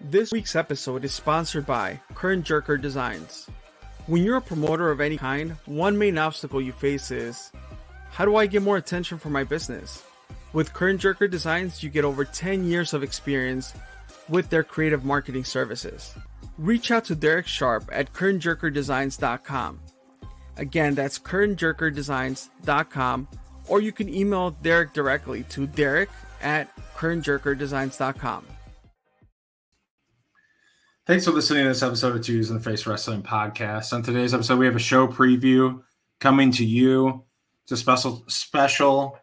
This week's episode is sponsored by Current Jerker Designs. When you're a promoter of any kind, one main obstacle you face is, how do I get more attention for my business? With Current Jerker Designs, you get over 10 years of experience with their creative marketing services. Reach out to Derek Sharp at currentjerkerdesigns.com. Again, that's currentjerkerdesigns.com, or you can email Derek directly to derek@currentjerkerdesigns.com. Thanks for listening to this episode of Twos in the Face Wrestling Podcast. On today's episode, we have a show preview coming to you. It's a special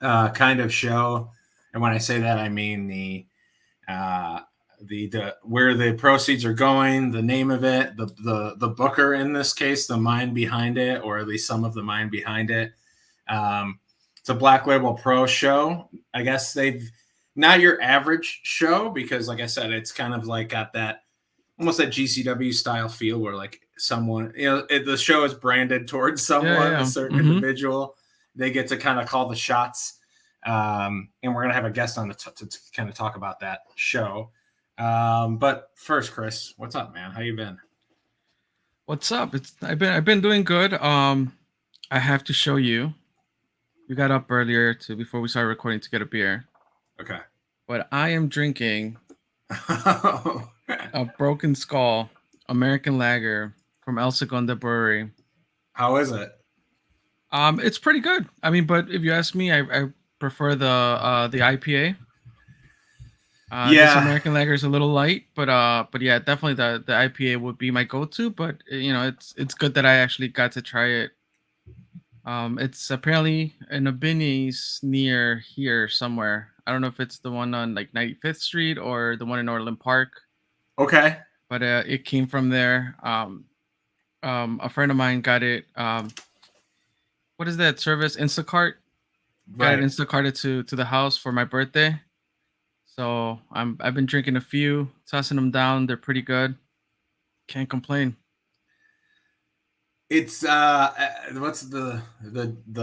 kind of show, and when I say that, I mean the where the proceeds are going, the name of it, the booker in this case, the mind behind it, or at least some of the mind behind it. It's a Black Label Pro show. I guess they've not your average show because, like I said, it's kind of like got that almost that GCW style feel where like someone, the show is branded towards someone, a certain individual. They get to kind of call the shots. And we're going to have a guest on to kind of talk about that show. But first, Chris, what's up, man? How you been? What's up? I've been doing good. I have to show you. We got up earlier before we started recording to get a beer. Okay. But I am drinking a Broken Skull American Lager from El Segundo Brewery. How is it? It's pretty good. I mean, but if you ask me, I prefer the IPA. This American Lager is a little light, but yeah, definitely the IPA would be my go-to. But it's good that I actually got to try it. It's apparently in a Binny's near here somewhere. I don't know if it's the one on like 95th Street or the one in Orland Park. Okay. But it came from there. A friend of mine got it. What is that service? Instacart. Right. Got it Instacarted to the house for my birthday. So I've been drinking a few, tossing them down. They're pretty good. Can't complain. It's what's the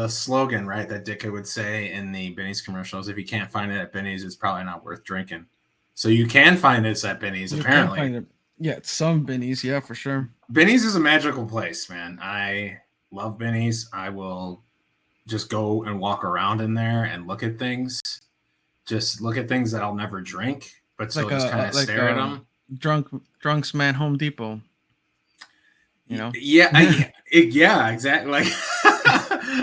slogan, right, that Dicka would say in the Benny's commercials? If you can't find it at Benny's, it's probably not worth drinking. So you can find this at Benny's, apparently. Can find it. Yeah, it's some Benny's, yeah, for sure. Benny's is a magical place, man. I love Benny's. I will just go and walk around in there and look at things. Just look at things that I'll never drink, but still just kind of stare at them. Drunk's Man Home Depot. Yeah, exactly. Like,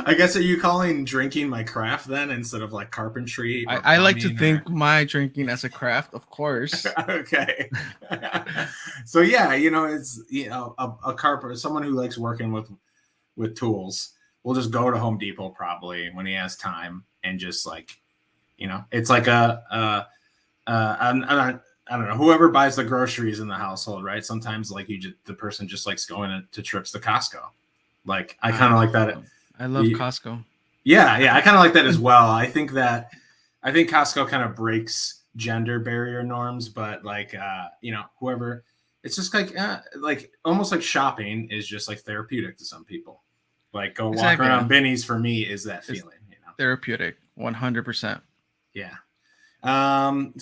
I guess, are you calling drinking my craft then instead of like carpentry? I like to think my drinking as a craft, of course. Okay. So yeah, it's a carpenter, someone who likes working with tools will just go to Home Depot probably when he has time and just like, it's like I don't know, whoever buys the groceries in the household, right? Sometimes like the person just likes going to trips to Costco. Like I kind of like that. I love Costco. Yeah. I kind of like that as well. I think Costco kind of breaks gender barrier norms, but like, whoever, it's just like almost like shopping is just like therapeutic to some people. Like go walk around Benny's for me is that feeling, Therapeutic, 100%. Yeah. Some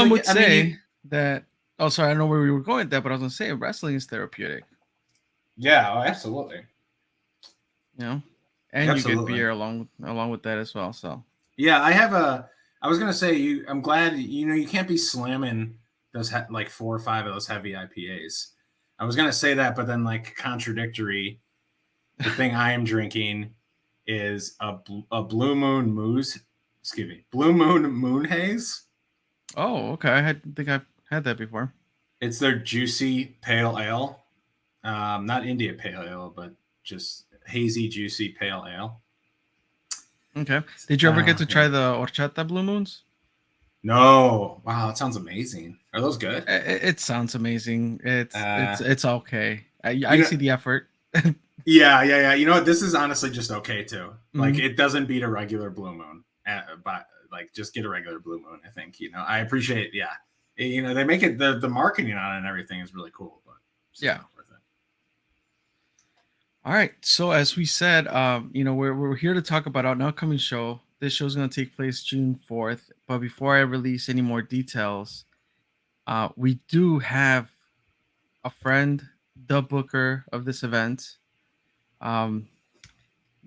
would say that. Oh, sorry, I don't know where we were going with that, but I was gonna say wrestling is therapeutic. Yeah, absolutely. And absolutely. You get beer along with that as well. So yeah, I was gonna say I'm glad you can't be slamming those like 4 or 5 of those heavy IPAs. I was gonna say that, but then like contradictory. The thing I am drinking is a Blue Moon Moose. Excuse me, Blue Moon Haze. Oh, okay. I think I've had that before. It's their juicy pale ale. Not India pale ale, but just hazy, juicy pale ale. Okay. Did you ever get to try the horchata Blue Moons? No. Wow, that sounds amazing. Are those good? It sounds amazing. It's okay. I see the effort. Yeah. You know what? This is honestly just okay too. Like it doesn't beat a regular Blue Moon. But like just get a regular Blue Moon. I think I appreciate. Yeah, they make it the marketing on it and everything is really cool. But yeah. All right. So as we said, we're here to talk about our upcoming show. This show is going to take place June 4th. But before I release any more details, We do have a friend, the booker of this event, um,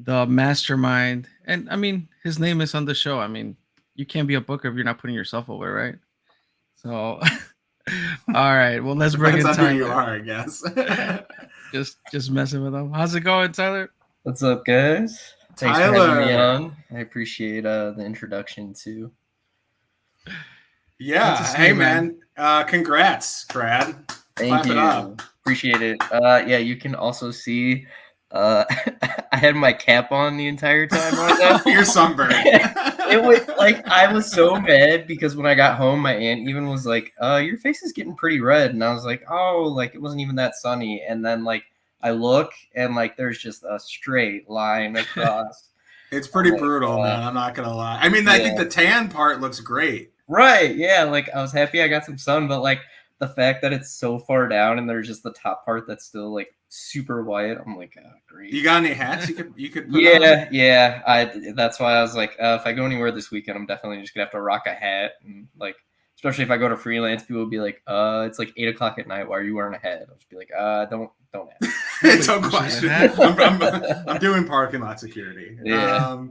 the mastermind, and I mean his name is on the show. I mean, you can't be a booker if you're not putting yourself away, right? So, all right. Well, let's bring Depends in on who you Tyler. are, I guess. Just messing with him. How's it going, Tyler? What's up, guys? Thanks for having me Tyler. on. I appreciate the introduction too. Good to Yeah. see Hey, you, man. Congrats, Brad. Thank Clap it you. up. Appreciate it. Yeah, you can also see I had my cap on the entire time right now. You're sunburned. It was like I was so mad because when I got home, my aunt even was like, your face is getting pretty red. And I was like, oh, like it wasn't even that sunny. And then like I look and like there's just a straight line across. It's pretty Like, brutal, man. I'm not gonna lie. I mean, I think yeah. the tan part looks great. Right, yeah, like I was happy I got some sun, but like the fact that it's so far down and there's just the top part that's still like super white, I'm like, oh, great. You got any hats you could put Yeah, on? yeah. That's why I was like, if I go anywhere this weekend, I'm definitely just gonna have to rock a hat, and like, especially if I go to freelance, people will be like, it's like 8 o'clock at night. Why are you wearing a hat? I'll just be like, don't ask. It's no question. I'm doing parking lot security. Yeah.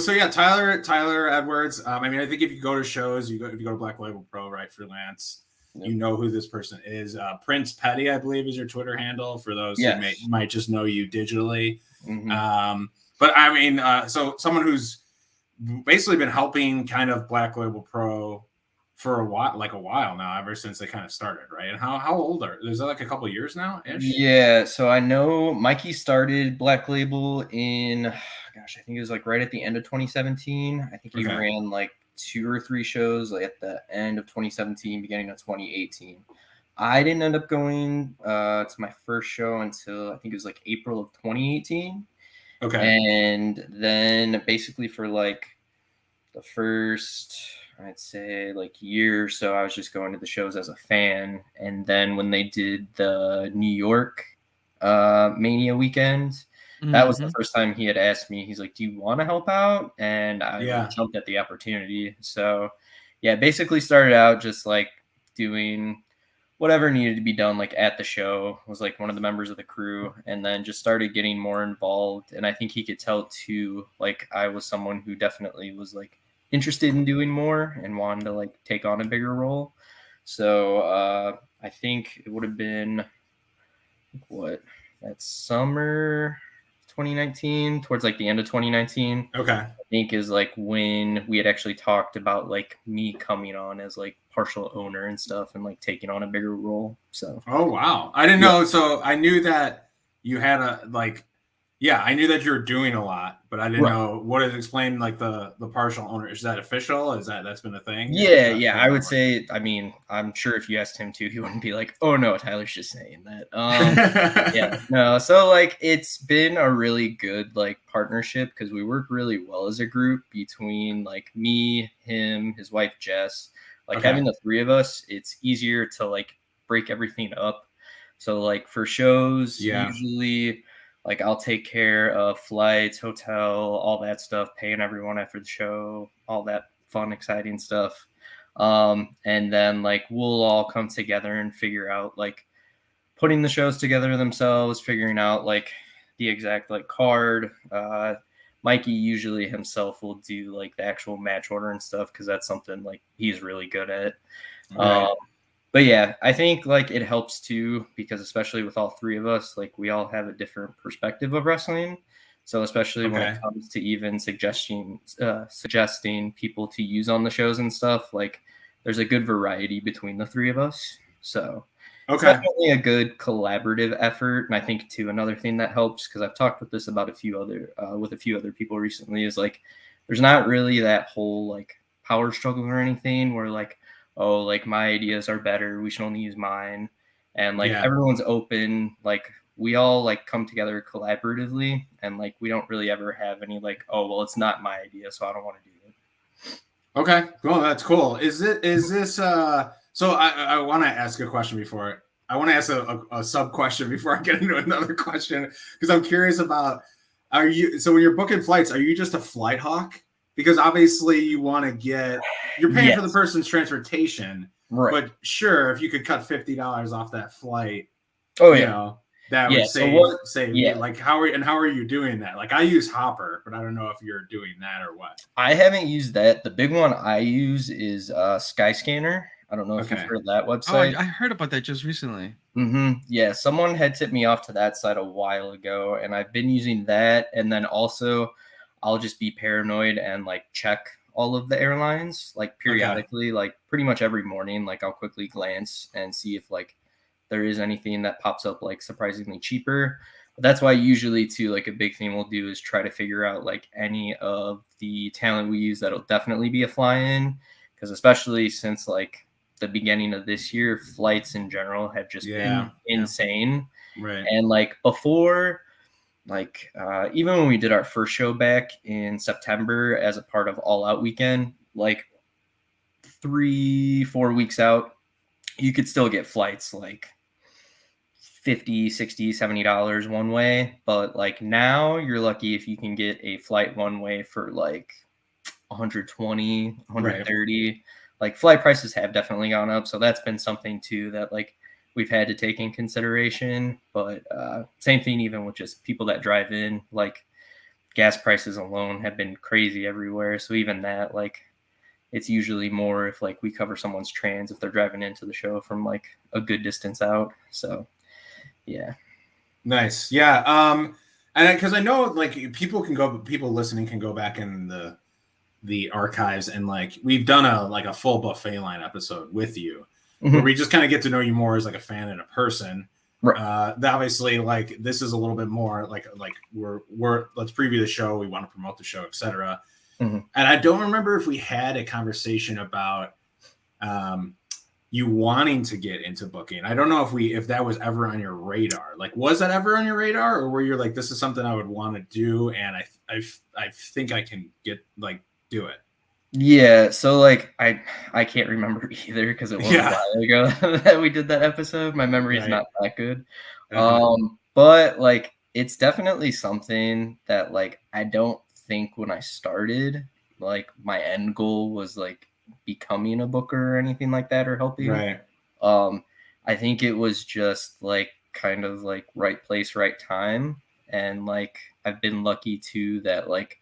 So yeah, Tyler Edwards. I mean, I think if you go to shows, if you go to Black Label Pro, right, freelance, you know who this person is. Prince Petty, I believe, is your Twitter handle for those who might just know you digitally. Mm-hmm. But I mean, so someone who's basically been helping kind of Black Label Pro for a while now, ever since they kind of started, right? And how old is that, like a couple of years now ish? Yeah, so I know Mikey started Black Label in, gosh, I think it was like right at the end of 2017. I think he ran like 2 or 3 shows like at the end of 2017, beginning of 2018. I didn't end up going to my first show until I think it was like April of 2018. Okay. And then basically for like the first, I'd say like year or so, I was just going to the shows as a fan. And then when they did the New York Mania weekend, that was the first time he had asked me. He's like, do you want to help out? And I jumped at the opportunity. So yeah, basically started out just like doing whatever needed to be done, like at the show. Was like one of the members of the crew, and then just started getting more involved. And I think he could tell too, like I was someone who definitely was like interested in doing more and wanted to like take on a bigger role. So I think it would have been that summer 2019, towards like the end of 2019. Okay. I think is like when we had actually talked about like me coming on as like partial owner and stuff and like taking on a bigger role. So oh wow, I didn't know. So I knew that you had I knew that you were doing a lot, but I didn't know what is explained like the partial owner. Is that official? That's been a thing? Yeah, I would say. I mean, I'm sure if you asked him to, he wouldn't be like, "Oh no, Tyler's just saying that." Yeah, no. So like, it's been a really good like partnership because we work really well as a group between like me, him, his wife Jess. Like having the 3 of us, it's easier to like break everything up. So like for shows, usually like I'll take care of flights, hotel, all that stuff, paying everyone after the show, all that fun, exciting stuff. And then like we'll all come together and figure out like putting the shows together themselves, figuring out like the exact like card. Mikey usually himself will do like the actual match order and stuff because that's something like he's really good at. Right. But yeah, I think like it helps too because especially with all 3 of us, like we all have a different perspective of wrestling. So especially when it comes to even suggesting people to use on the shows and stuff, like there's a good variety between the 3 of us. So it's definitely a good collaborative effort. And I think too, another thing that helps, because I've talked with this about a few other people recently, is like there's not really that whole like power struggle or anything where like, oh, like my ideas are better, we should only use mine. And like everyone's open, like we all like come together collaboratively and like we don't really ever have any like, oh, well, it's not my idea, so I don't want to do it. Okay, well, that's cool. Is this so I want to ask a question before I want to ask a sub question before I get into another question because I'm curious about when you're booking flights, are you just a flight hawk? Because obviously you want to you're paying for the person's transportation, Right. But sure, if you could cut $50 off that flight, Oh you yeah. know, that Yeah. would So what? save you. Yeah. Like how are you doing that? Like I use Hopper, but I don't know if you're doing that or what. I haven't used that. The big one I use is Skyscanner. I don't know if you've Okay. heard of that Oh, I website. heard about that just recently. Yeah, someone had tipped me off to that site a while ago, and I've been using that. And then also, I'll just be paranoid and like check all of the airlines like Okay. periodically, like pretty much every morning. Like I'll quickly glance and see if like there is anything that pops up like surprisingly cheaper. But that's why usually too, like a big thing we'll do is try to figure out like any of the talent we use that'll definitely be a fly-in, because especially since like the beginning of this year, flights in general have just been insane. Right. And like before, like even when we did our first show back in September as a part of All Out Weekend, like 3-4 weeks out, you could still get flights like $50, $60, $70 one way. But like now you're lucky if you can get a flight one way for like 120, 130. Right. Like flight prices have definitely gone up. So that's been something too that like we've had to take in consideration. But same thing even with just people that drive in, like gas prices alone have been crazy everywhere. So even that, like it's usually more if like we cover someone's trans if they're driving into the show from like a good distance out. So yeah. Nice. Yeah. And because I know like people listening can go back in the archives and like we've done a full buffet line episode with you where we just kind of get to know you more as like a fan and a person. Right. Obviously like this is a little bit more like we're let's preview the show, we want to promote the show, etc. And I don't remember if we had a conversation about you wanting to get into booking. I don't know if that was ever on your radar. Like, was that ever on your radar, or were you like, this is something I would want to do, and I think I can do it. Yeah, so like I can't remember either because it was a while ago that we did that episode. My memory is not that good. But like it's definitely something that like I don't think when I started, like my end goal was like becoming a booker or anything like that or helping. Right. I think it was just like kind of like right place, right time. And like I've been lucky too that like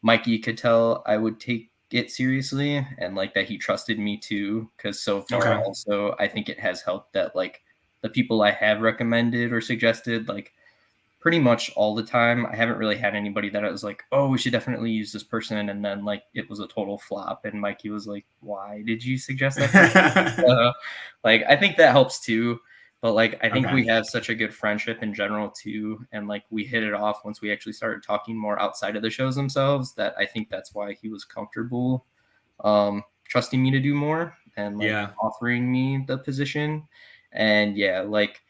Mikey could tell I would take it seriously and like that he trusted me too. Cause so far also I think it has helped that like the people I have recommended or suggested, like pretty much all the time, I haven't really had anybody that I was like, oh, we should definitely use this person. And then like it was a total flop. And Mikey was like, why did you suggest that? Like, I think that helps too. But like, I think we have such a good friendship in general too. And like, we hit it off once we actually started talking more outside of the shows themselves, that I think that's why he was comfortable trusting me to do more and like offering me the position. And yeah, like,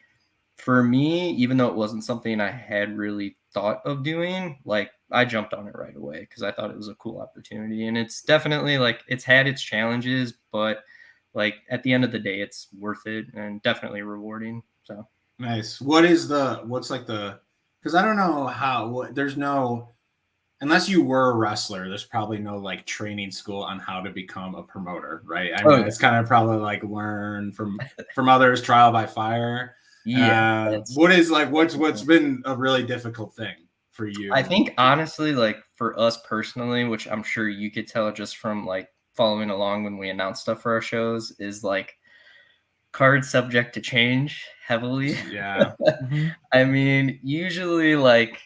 for me, even though it wasn't something I had really thought of doing, like I jumped on it right away because I thought it was a cool opportunity. And it's definitely like it's had its challenges, but like at the end of the day, it's worth it and definitely rewarding. So nice. Because I don't know there's no, unless you were a wrestler, there's probably no like training school on how to become a promoter, right? I mean, it's kind of probably like learn from others, trial by fire. Yeah. What's been a really difficult thing for you? I think honestly, like for us personally, which I'm sure you could tell just from like following along when we announce stuff for our shows, is like cards subject to change heavily. Yeah. I mean, usually like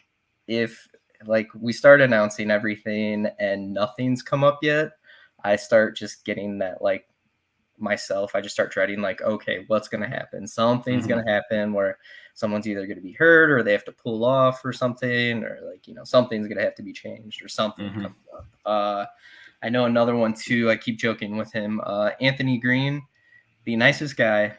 if like we start announcing everything and nothing's come up yet, I start just getting that like myself, I just start dreading like, okay, what's going to happen? Something's going to happen where someone's either going to be hurt or they have to pull off or something, or like, you know, something's going to have to be changed or something comes up. I know another one too. I keep joking with him. Anthony Green, the nicest guy.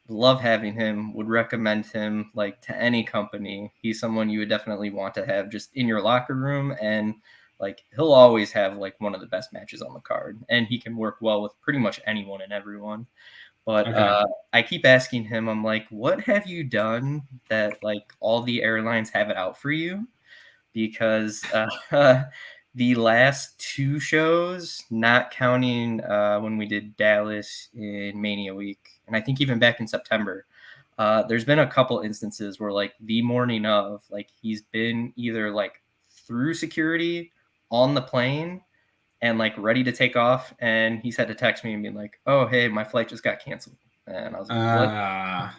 Love having him, would recommend him like to any company. He's someone you would definitely want to have just in your locker room, and like he'll always have like one of the best matches on the card, and he can work well with pretty much anyone and everyone. But I keep asking him, I'm like, what have you done that like all the airlines have it out for you? Because The last 2 shows, not counting when we did Dallas in Mania Week, and I think even back in September, there's been a couple instances where like the morning of, like he's been either like through security on the plane and like ready to take off, and he's had to text me and be like, "Oh, hey, my flight just got canceled," and I was like, "What?"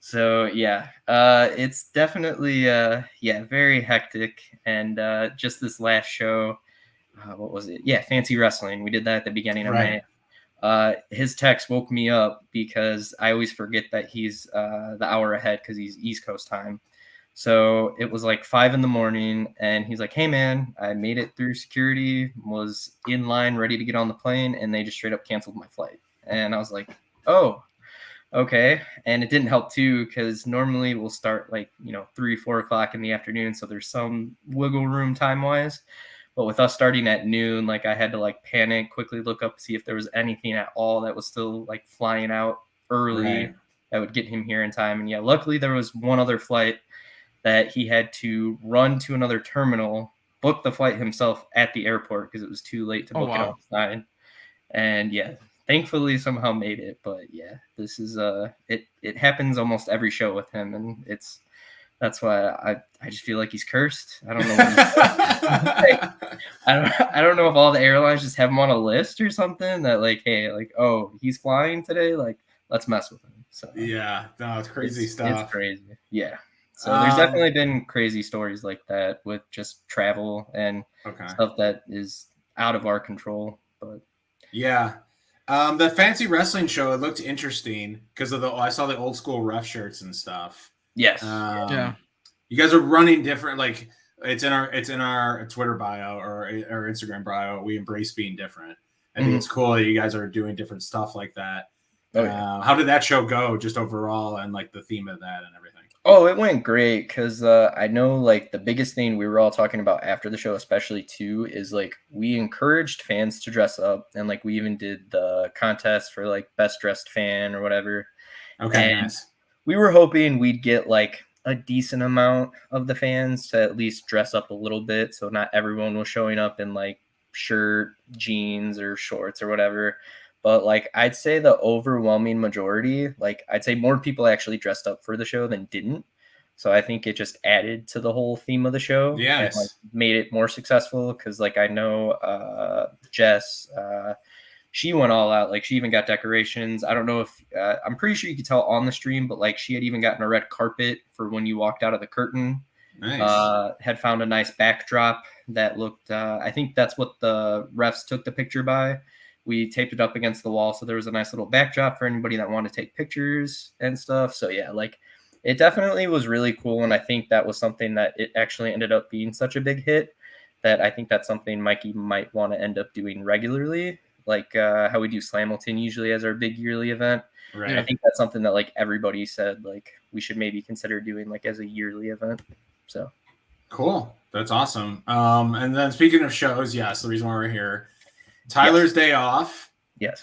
So yeah, it's definitely very hectic. And just this last show, what was it? Yeah, Fancy Wrestling. We did that at the beginning of May. His text woke me up because I always forget that he's the hour ahead because he's East Coast time. So it was like 5 a.m, and he's like, "Hey man, I made it through security, was in line, ready to get on the plane, and they just straight up canceled my flight." And I was like, "Oh, okay." And it didn't help too, because normally we'll start like 3-4 o'clock in the afternoon, so there's some wiggle room time wise. But with us starting at noon, like I had to like panic, quickly look up, see if there was anything at all that was still like flying out early that would get him here in time. And yeah, luckily there was one other flight that he had to run to another terminal, book the flight himself at the airport because it was too late to book it outside. And yeah, thankfully somehow made it. But yeah, this is it happens almost every show with him, and that's why I just feel like he's cursed. I don't know. I don't know if all the airlines just have him on a list or something that like, hey, like, oh, he's flying today, like let's mess with him. So yeah, no, it's crazy stuff. It's crazy. Yeah. So there's definitely been crazy stories like that with just travel and stuff that is out of our control. But yeah, the Fancy Wrestling show, it looked interesting because of I saw the old school ref shirts and stuff. Yes. Yeah. You guys are running different. Like it's in our Twitter bio or our Instagram bio. We embrace being different. I think it's cool that you guys are doing different stuff like that. Oh, yeah. How did that show go, just overall, and like the theme of that and everything? Oh, it went great because I know like the biggest thing we were all talking about after the show, especially too, is like we encouraged fans to dress up, and like we even did the contest for like best dressed fan or whatever. Okay, and nice. We were hoping we'd get like a decent amount of the fans to at least dress up a little bit, so not everyone was showing up in like shirt, jeans, or shorts or whatever. But like I'd say the overwhelming majority, like I'd say more people actually dressed up for the show than didn't. So I think it just added to the whole theme of the show. Yeah, and, like, made it more successful because like I know Jess, she went all out. Like she even got decorations. I don't know if I'm pretty sure you could tell on the stream, but like she had even gotten a red carpet for when you walked out of the curtain. Nice. Had found a nice backdrop that looked. I think that's what the refs took the picture by. We taped it up against the wall, so there was a nice little backdrop for anybody that wanted to take pictures and stuff. So yeah, like it definitely was really cool, and I think that was something that it actually ended up being such a big hit that I think that's something Mikey might want to end up doing regularly, like how we do Slamilton usually as our big yearly event. Right. I think that's something that like everybody said like we should maybe consider doing like as a yearly event. So cool, that's awesome. And then speaking of shows, yes, the reason why we're here. Tyler's Day Off. Yes.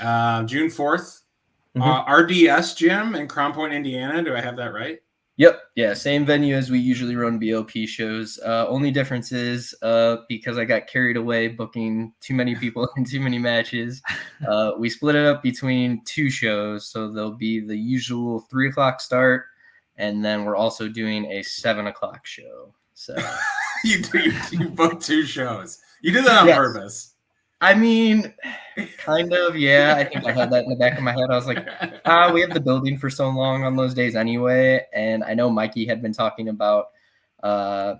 June 4th. RDS Gym in Crown Point, Indiana. Do I have that right? Yep. Yeah. Same venue as we usually run BOP shows. Only difference is because I got carried away booking too many people in too many matches. We split it up between 2 shows. So there'll be the usual 3 o'clock start. And then we're also doing a 7 o'clock show. So you booked 2 shows. You did that on purpose. I mean, kind of, yeah. I think I had that in the back of my head. I was like, we have the building for so long on those days anyway. And I know Mikey had been talking about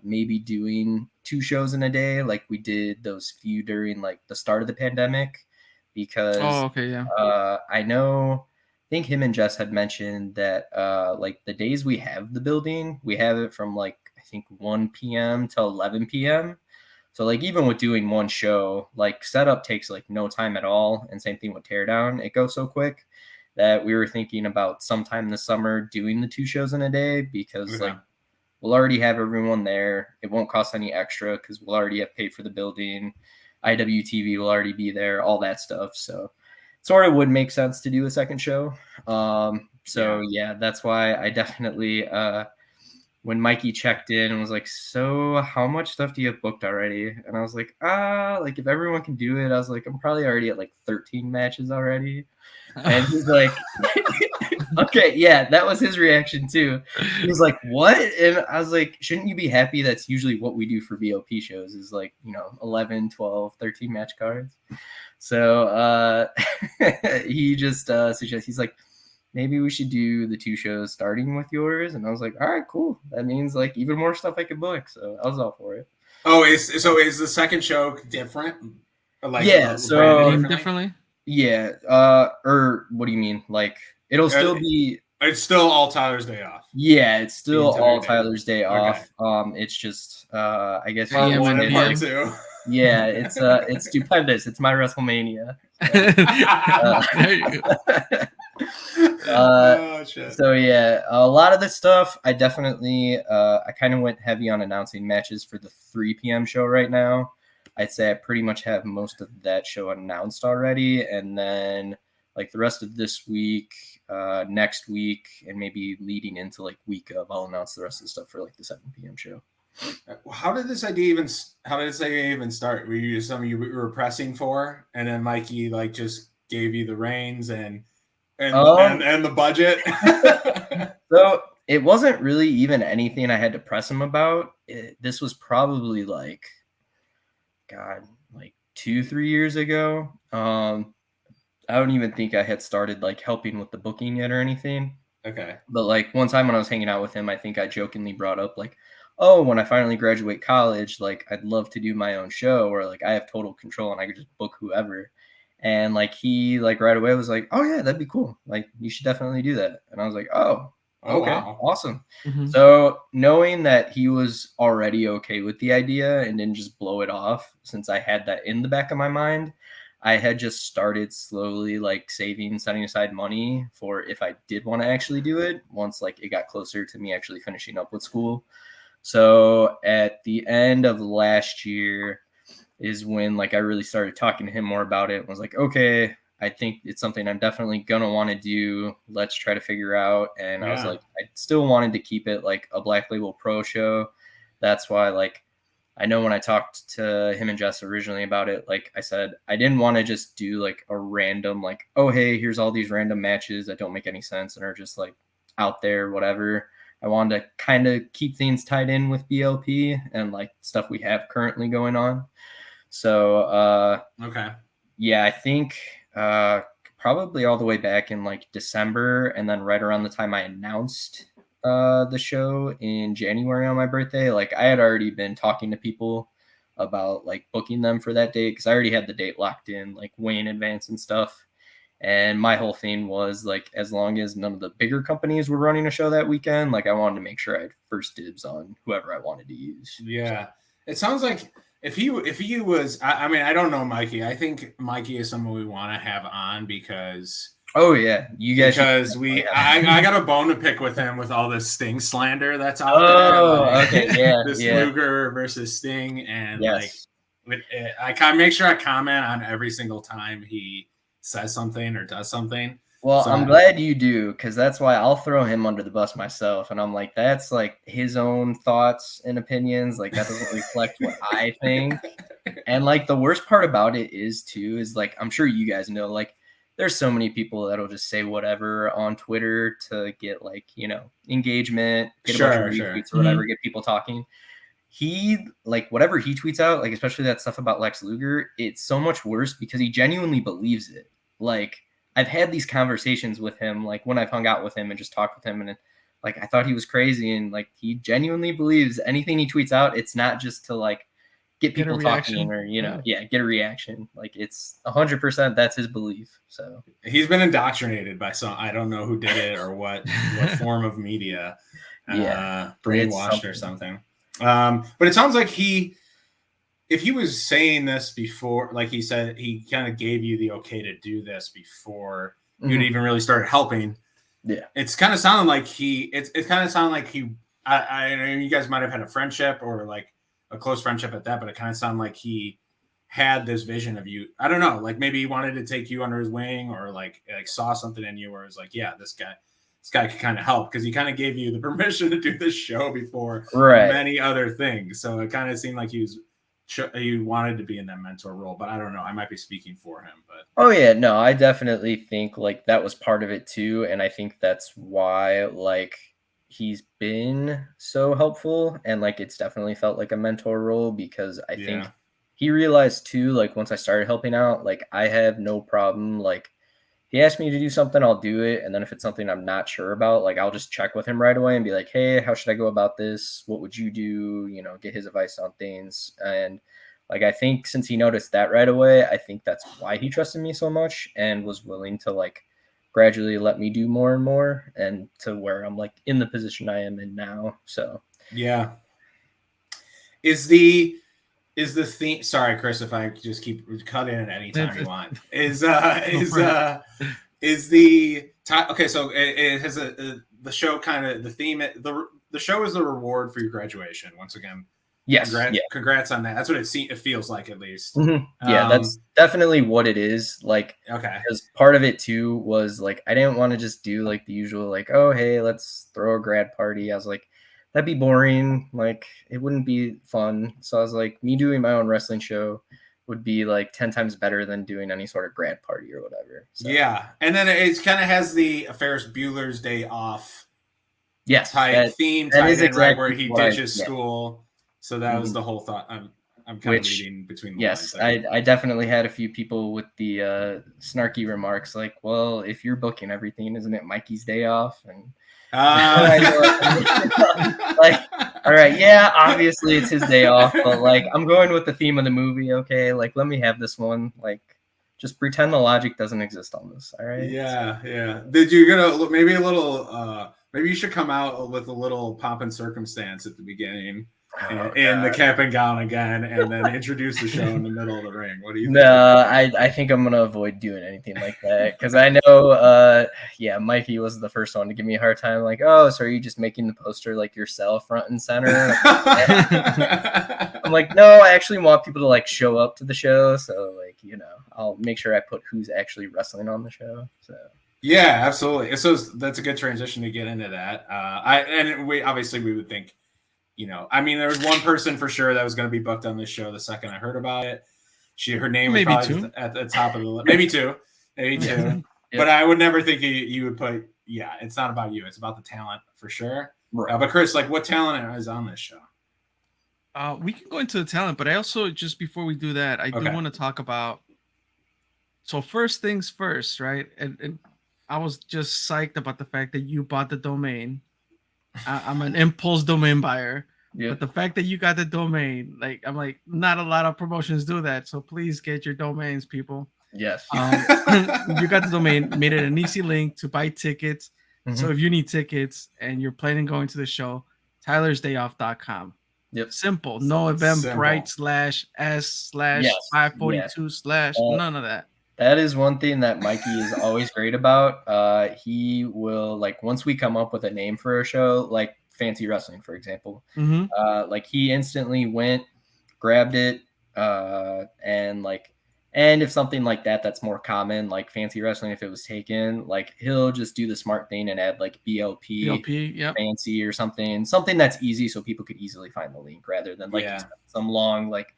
maybe doing 2 shows in a day, like we did those few during like the start of the pandemic. Because I think him and Jess had mentioned that like the days we have the building, we have it from like I think 1 p.m. to 11 p.m. So like even with doing 1 show, like setup takes like no time at all. And same thing with teardown. It goes so quick that we were thinking about sometime this summer doing the 2 shows in a day because like we'll already have everyone there. It won't cost any extra because we'll already have paid for the building. IWTV will already be there, all that stuff. So it sort of would make sense to do a second show. So yeah, that's why I definitely when Mikey checked in and was like, "So how much stuff do you have booked already?" And I was like, like if everyone can do it, I was like, I'm probably already at like 13 matches already. And he's like, okay, yeah, that was his reaction too. He was like, what? And I was like, shouldn't you be happy? That's usually what we do for BOP shows is like, 11, 12, 13 match cards. So he just suggests, he's like, maybe we should do the 2 shows starting with yours. And I was like, all right, cool. That means like even more stuff I could book. So I was all for it. Oh, is the second show different? Like, yeah. So differently? Yeah. Or what do you mean? Like it'll still be. It's still all Tyler's Day off. Yeah, it's still all day. Tyler's Day off. It's just I guess part 1 and part 2. Yeah, it's stupendous. It's my WrestleMania. Oh, shit. So yeah, a lot of this stuff I definitely I kind of went heavy on announcing matches for the 3 p.m. show right now. I'd say I pretty much have most of that show announced already, and then like the rest of this week, next week, and maybe leading into like week of, I'll announce the rest of the stuff for like the 7 p.m. show. How did this idea even start? Were you just something you were pressing for, and then Mikey like just gave you the reins and the budget? So it wasn't really even anything I had to press him about. This was probably like 2-3 years ago. I don't even think I had started like helping with the booking yet or anything. Okay. But like one time when I was hanging out with him, I think I jokingly brought up like, oh, when I finally graduate college, like I'd love to do my own show where like I have total control and I could just book whoever. And like he like right away was like, oh yeah, that'd be cool. Like you should definitely do that. And I was like, oh okay, wow. Awesome. Mm-hmm. So knowing that he was already okay with the idea and didn't just blow it off, since I had that in the back of my mind, I had just started slowly like setting aside money for if I did want to actually do it once like it got closer to me actually finishing up with school. So at the end of last year is when like I really started talking to him more about it and was like, okay, I think it's something I'm definitely going to want to do. Let's try to figure out. And I was like, I still wanted to keep it like a Black Label Pro show. That's why like I know when I talked to him and Jess originally about it, like I said, I didn't want to just do like a random like, oh, hey, here's all these random matches that don't make any sense and are just like out there, whatever. I wanted to kind of keep things tied in with BLP and like stuff we have currently going on. So, okay. Yeah, I think probably all the way back in like December, and then right around the time I announced the show in January on my birthday, like I had already been talking to people about like booking them for that date because I already had the date locked in like way in advance and stuff. And my whole thing was like, as long as none of the bigger companies were running a show that weekend, like I wanted to make sure I had first dibs on whoever I wanted to use. Yeah, it sounds like if he was, I mean, I don't know Mikey. I think Mikey is someone we want to have on because. Oh yeah, you guys. Because I got a bone to pick with him with all this Sting slander that's out there. Like, okay, yeah, this Luger versus Sting, and like, I can make sure I comment on every single time he says something or does something. Well, so, I'm glad you do, because that's why I'll throw him under the bus myself. And I'm like, that's like his own thoughts and opinions. Like that doesn't reflect what I think. And like the worst part about it is like, I'm sure you guys know, like there's so many people that'll just say whatever on Twitter to get like, engagement, get a bunch of retweets or whatever, get people talking. He like whatever he tweets out, like especially that stuff about Lex Luger, it's so much worse because he genuinely believes it. Like I've had these conversations with him, like when I've hung out with him and just talked with him, and like I thought he was crazy, and like he genuinely believes anything he tweets out. It's not just to like get people talking or get a reaction. Like it's 100% that's his belief. So he's been indoctrinated by some, I don't know who did it or what form of media, brainwashed or something. But it sounds like if he was saying this before, like he said, he kind of gave you the okay to do this before you'd even really started helping. Yeah. It's kind of sounding like I know you guys might have had a friendship or like a close friendship at that, but it kind of sounded like he had this vision of you. I don't know, like maybe he wanted to take you under his wing or like saw something in you where it's like, yeah, this guy this guy could kind of help, because he kind of gave you the permission to do this show before Right. many other things. So it kind of seemed like he wanted to be in that mentor role, but I don't know. I might be speaking for him, but Oh yeah, no, I definitely think like that was part of it too, and I think that's why like he's been so helpful, and like it's definitely felt like a mentor role, because I think yeah, he realized too, like once I started helping out, like I have no problem, like he asked me to do something, I'll do it, and then if it's something I'm not sure about, like I'll just check with him right away and be like, hey, how should I go about this? What would you do? You know, get his advice on things. And like I think since he noticed that right away, I think that's why he trusted me so much and was willing to like gradually let me do more and more, and to where I'm like in the position I am in now. So yeah. Is the theme? Sorry, Chris, if I just keep cut in at any time you want. Is the time okay? So it has the show kind of the theme. The show is the reward for your graduation. Once again, yes, yeah. congrats on that. That's what it feels like, at least. Yeah, that's definitely what it is. Like, okay, because part of it too was like I didn't want to just do like the usual like, oh hey, let's throw a grad party. I was like, that'd be boring. Like it wouldn't be fun. So I was like, me doing my own wrestling show would be like 10 times better than doing any sort of grad party or whatever. So, yeah, and then it kind of has the Ferris Bueller's Day Off yes, type theme that tied is in, exactly right, where he ditches school. So that was the whole thought. I'm kind of reading between the lines. Yes, I definitely had a few people with the snarky remarks like, well, if you're booking everything, isn't it Mikey's day off? And like, all right, yeah, obviously it's his day off, but like I'm going with the theme of the movie, okay? Like let me have this one. Like just pretend the logic doesn't exist on this, all right? Yeah, yeah. Did you gonna maybe a little maybe you should come out with a little pomp and circumstance at the beginning in the cap and gown again, and then introduce the show in the middle of the ring. What do you think? No, I think I'm gonna avoid doing anything like that, because I know yeah, Mikey was the first one to give me a hard time, like, oh, so are you just making the poster like yourself front and center? I'm like, no, I actually want people to like show up to the show, so like, you know, I'll make sure I put who's actually wrestling on the show. So yeah, absolutely. So that's a good transition to get into that. We would think, you know, I mean, there was one person for sure that was going to be booked on this show the second I heard about it. Her name was probably at the top of the list. Maybe two. Yeah. But I would never think you would put. Yeah, it's not about you. It's about the talent for sure. Right. But Chris, like, what talent is on this show? We can go into the talent, but I also, just before we do that, I do want to talk about. So first things first, right? And I was just psyched about the fact that you bought the domain. I'm an impulse domain buyer. Yep. But the fact that you got the domain, like, I'm like, not a lot of promotions do that. So please get your domains, people. Yes. You got the domain, made it an easy link to buy tickets. Mm-hmm. So if you need tickets and you're planning going to the show, tylersdayoff.com. Yep. Simple. No Eventbrite /S/542/ none of that. That is one thing that Mikey is always great about. He will, like, once we come up with a name for a show, like Fancy Wrestling, for example, like he instantly went, grabbed it, and if something like that's more common, like Fancy Wrestling, if it was taken, like he'll just do the smart thing and add like BLP, yep. Fancy or something that's easy so people could easily find the link, rather than like some long, like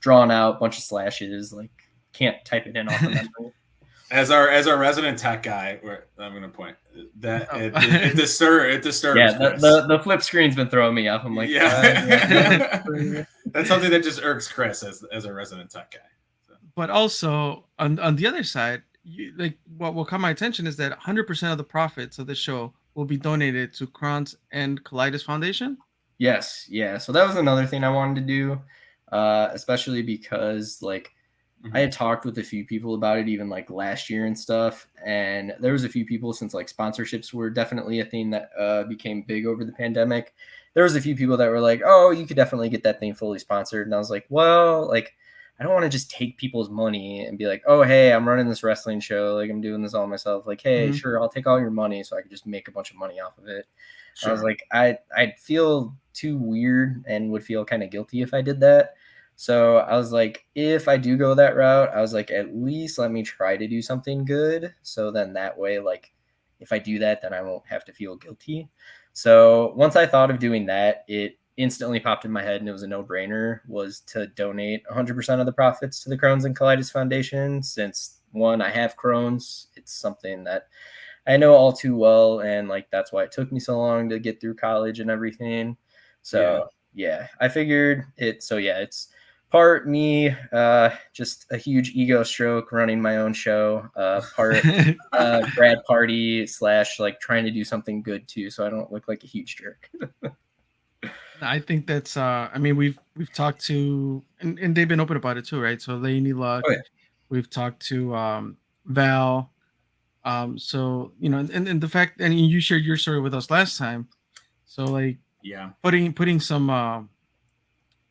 drawn out bunch of slashes, like can't type it in off the memory. As our resident tech guy, I'm going to point that it disturbs. Yeah, the flip screen's been throwing me off. I'm like, that's something that just irks Chris as a resident tech guy. So. But also on the other side, what will come my attention is that 100% of the profits of the show will be donated to Crohn's and Colitis Foundation. Yes, yeah. So that was another thing I wanted to do, especially because like. I had talked with a few people about it even like last year and stuff. And there was a few people, since like sponsorships were definitely a thing that became big over the pandemic. There was a few people that were like, oh, you could definitely get that thing fully sponsored. And I was like, well, like, I don't want to just take people's money and be like, oh, hey, I'm running this wrestling show. Like, I'm doing this all myself. Like, hey, sure, I'll take all your money so I can just make a bunch of money off of it. Sure. I was like, I'd feel too weird and would feel kind of guilty if I did that. So I was like, if I do go that route, I was like, at least let me try to do something good. So then that way, like, if I do that, then I won't have to feel guilty. So once I thought of doing that, it instantly popped in my head, and it was a no-brainer, was to donate 100% of the profits to the Crohn's and Colitis Foundation. Since one, I have Crohn's, it's something that I know all too well, and like that's why it took me so long to get through college and everything. So yeah, I figured it. So yeah, it's part me, just a huge ego stroke running my own show, part grad party / like trying to do something good too, so I don't look like a huge jerk. I think that's I mean we've talked to and they've been open about it too, right? So Lainey Luck, Oh yeah. we've talked to Val. So you know, and the fact, and you shared your story with us last time. So like putting some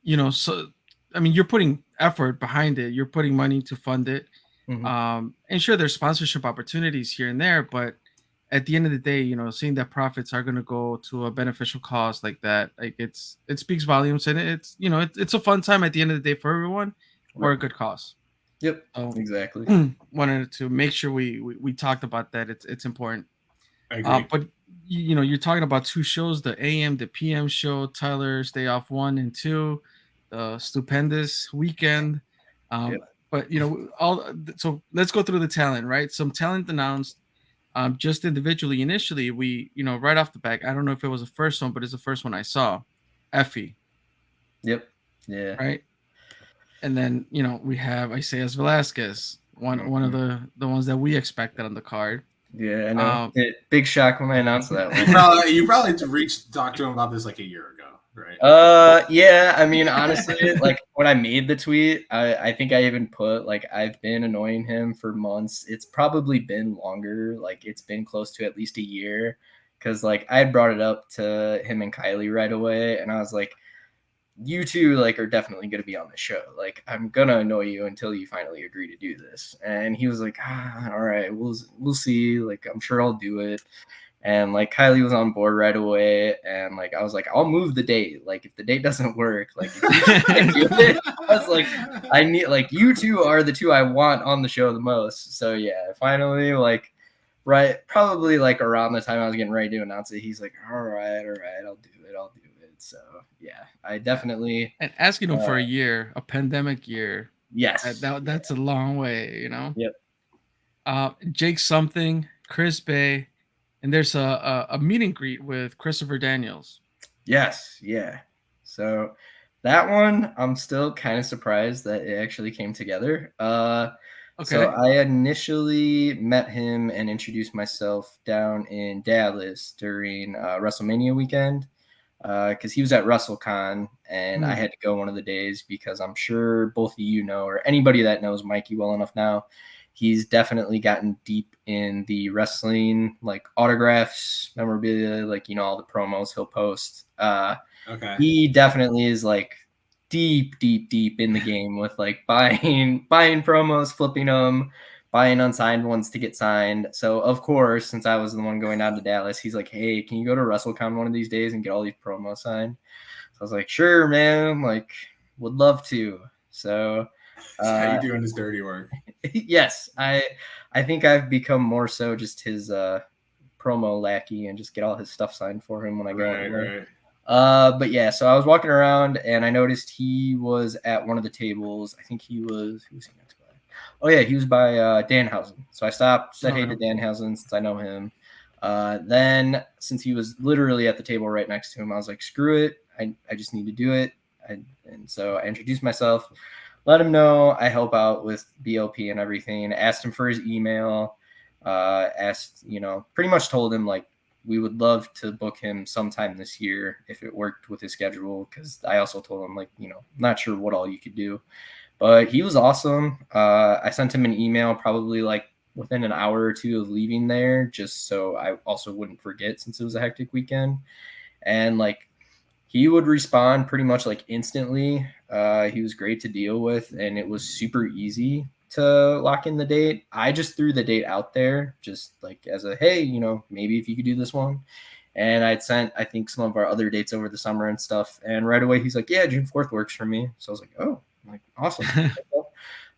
you know, so I mean you're putting effort behind it, you're putting money to fund it. And sure there's sponsorship opportunities here and there, but at the end of the day, you know, seeing that profits are going to go to a beneficial cause like that, like it speaks volumes, and it's, you know, it's a fun time at the end of the day for everyone, for a good cause. Yep. So Exactly. wanted to make sure we talked about that. It's important. I agree. But you know, you're talking about two shows: the AM, the PM show, Tyler's Day Off 1 and 2, the Stupendous Weekend. Yep. But you know, so let's go through the talent, right? Some talent announced, just individually. Initially, we, you know, right off the back, I don't know if it was the first one, but it's the first one I saw, Effie. Yep. Yeah. Right. And then, you know, we have Isaias Velasquez, one of the ones that we expected on the card. Yeah, I know. Big shock when I announced that one. You probably talked to him about this like a year ago, right? Yeah. I mean, honestly, like when I made the tweet, I think I even put like I've been annoying him for months. It's probably been longer. Like it's been close to at least a year, because like I had brought it up to him and Kylie right away, and I was like, you two like are definitely going to be on the show. Like I'm gonna annoy you until you finally agree to do this. And he was like, all right, we'll see. Like I'm sure I'll do it. And like Kylie was on board right away, and like I was like, I'll move the date. Like if the date doesn't work, like if you can't do it, I was like, I need, like, you two are the two I want on the show the most. So yeah, finally, like right, probably like around the time I was getting ready to announce it, he's like, all right, I'll do it. So yeah, I definitely, and asking him for a year, a pandemic year. Yes, that's a long way, you know. Yep. Jake something, Chris Bay, and there's a meet and greet with Christopher Daniels. Yes, yeah. So that one, I'm still kind of surprised that it actually came together. Okay. So I initially met him and introduced myself down in Dallas during WrestleMania weekend, because he was at WrestleCon, and I had to go one of the days because I'm sure both of you know, or anybody that knows Mikey well enough now, he's definitely gotten deep in the wrestling, like autographs, memorabilia, like, you know, all the promos he'll post. Okay. He definitely is like deep in the game with like buying promos, flipping them, buying unsigned ones to get signed. So of course, since I was the one going down to Dallas, he's like, hey, can you go to WrestleCon one of these days and get all these promos signed? So I was like, sure, man, like would love to. So how you doing his dirty work? Yes, I think I've become more so just his promo lackey and just get all his stuff signed for him when I go anywhere. Right. But yeah, so I was walking around and I noticed he was at one of the tables. I think who was he next by? Oh yeah, he was by Danhausen. So I stopped, said hey to Danhausen since I know him. Then since he was literally at the table right next to him, I was like, screw it, I just need to do it. And so I introduced myself, let him know I help out with BLP and everything, asked him for his email, asked, you know, pretty much told him like we would love to book him sometime this year if it worked with his schedule, because I also told him like, you know, not sure what all you could do. But he was awesome. I sent him an email probably like within an hour or two of leaving there, just so I also wouldn't forget since it was a hectic weekend. And like he would respond pretty much like instantly. He was great to deal with, and it was super easy to lock in the date. I just threw the date out there just like as a, hey, you know, maybe if you could do this one. And I'd sent, I think, some of our other dates over the summer and stuff. And right away he's like, yeah, June 4th works for me. So I was like, oh, like awesome.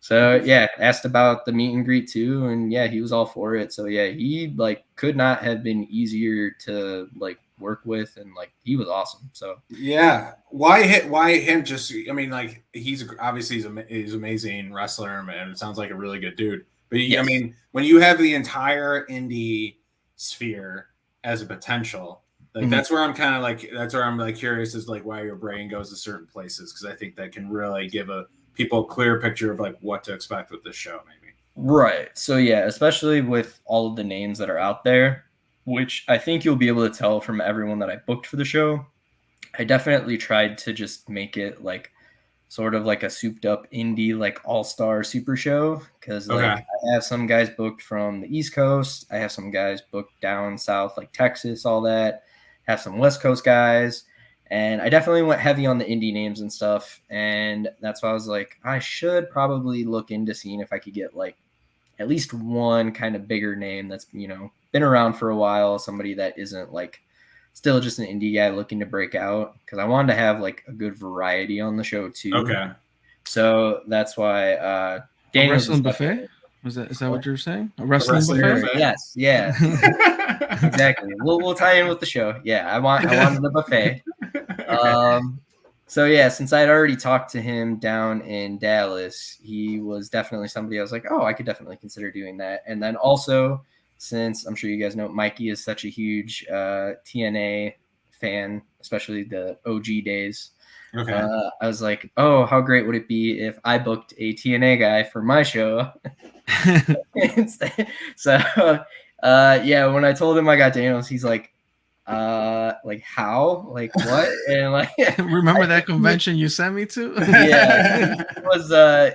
So yeah, asked about the meet and greet too, and yeah, he was all for it. So yeah, he like could not have been easier to like work with, and like he was awesome. So yeah, why him? Just I mean, like he's obviously he's amazing wrestler, and it sounds like a really good dude. But I yes. mean, when you have the entire indie sphere as a potential, like that's where I'm kind of like curious as like why your brain goes to certain places, because I think that can really give people a clear picture of like what to expect with this show, maybe. Right. So yeah, especially with all of the names that are out there, which I think you'll be able to tell from everyone that I booked for the show. I definitely tried to just make it like sort of like a souped up indie like all-star super show, because like Okay. I have some guys booked from the East Coast, I have some guys booked down south like Texas, all that, have some West Coast guys, and I definitely went heavy on the indie names and stuff, and that's why I was like I should probably look into seeing if I could get like at least one kind of bigger name that's, you know, been around for a while, somebody that isn't like still just an indie guy looking to break out, because I wanted to have like a good variety on the show too. Okay. So that's why A Daniel's wrestling buffet? Is that what you're saying? A wrestling wrestling buffet? buffet? Yes, yeah, exactly. We'll tie in with the show. Yeah, I wanted the buffet. Okay. So yeah, since I'd already talked to him down in Dallas, he was definitely somebody I was like, oh, I could definitely consider doing that. And then also, since I'm sure you guys know, Mikey is such a huge TNA fan, especially the OG days. Okay. I was like, oh, how great would it be if I booked a TNA guy for my show? So yeah, when I told him I got Daniels, he's like how, like what? And like Remember that convention you sent me to? yeah,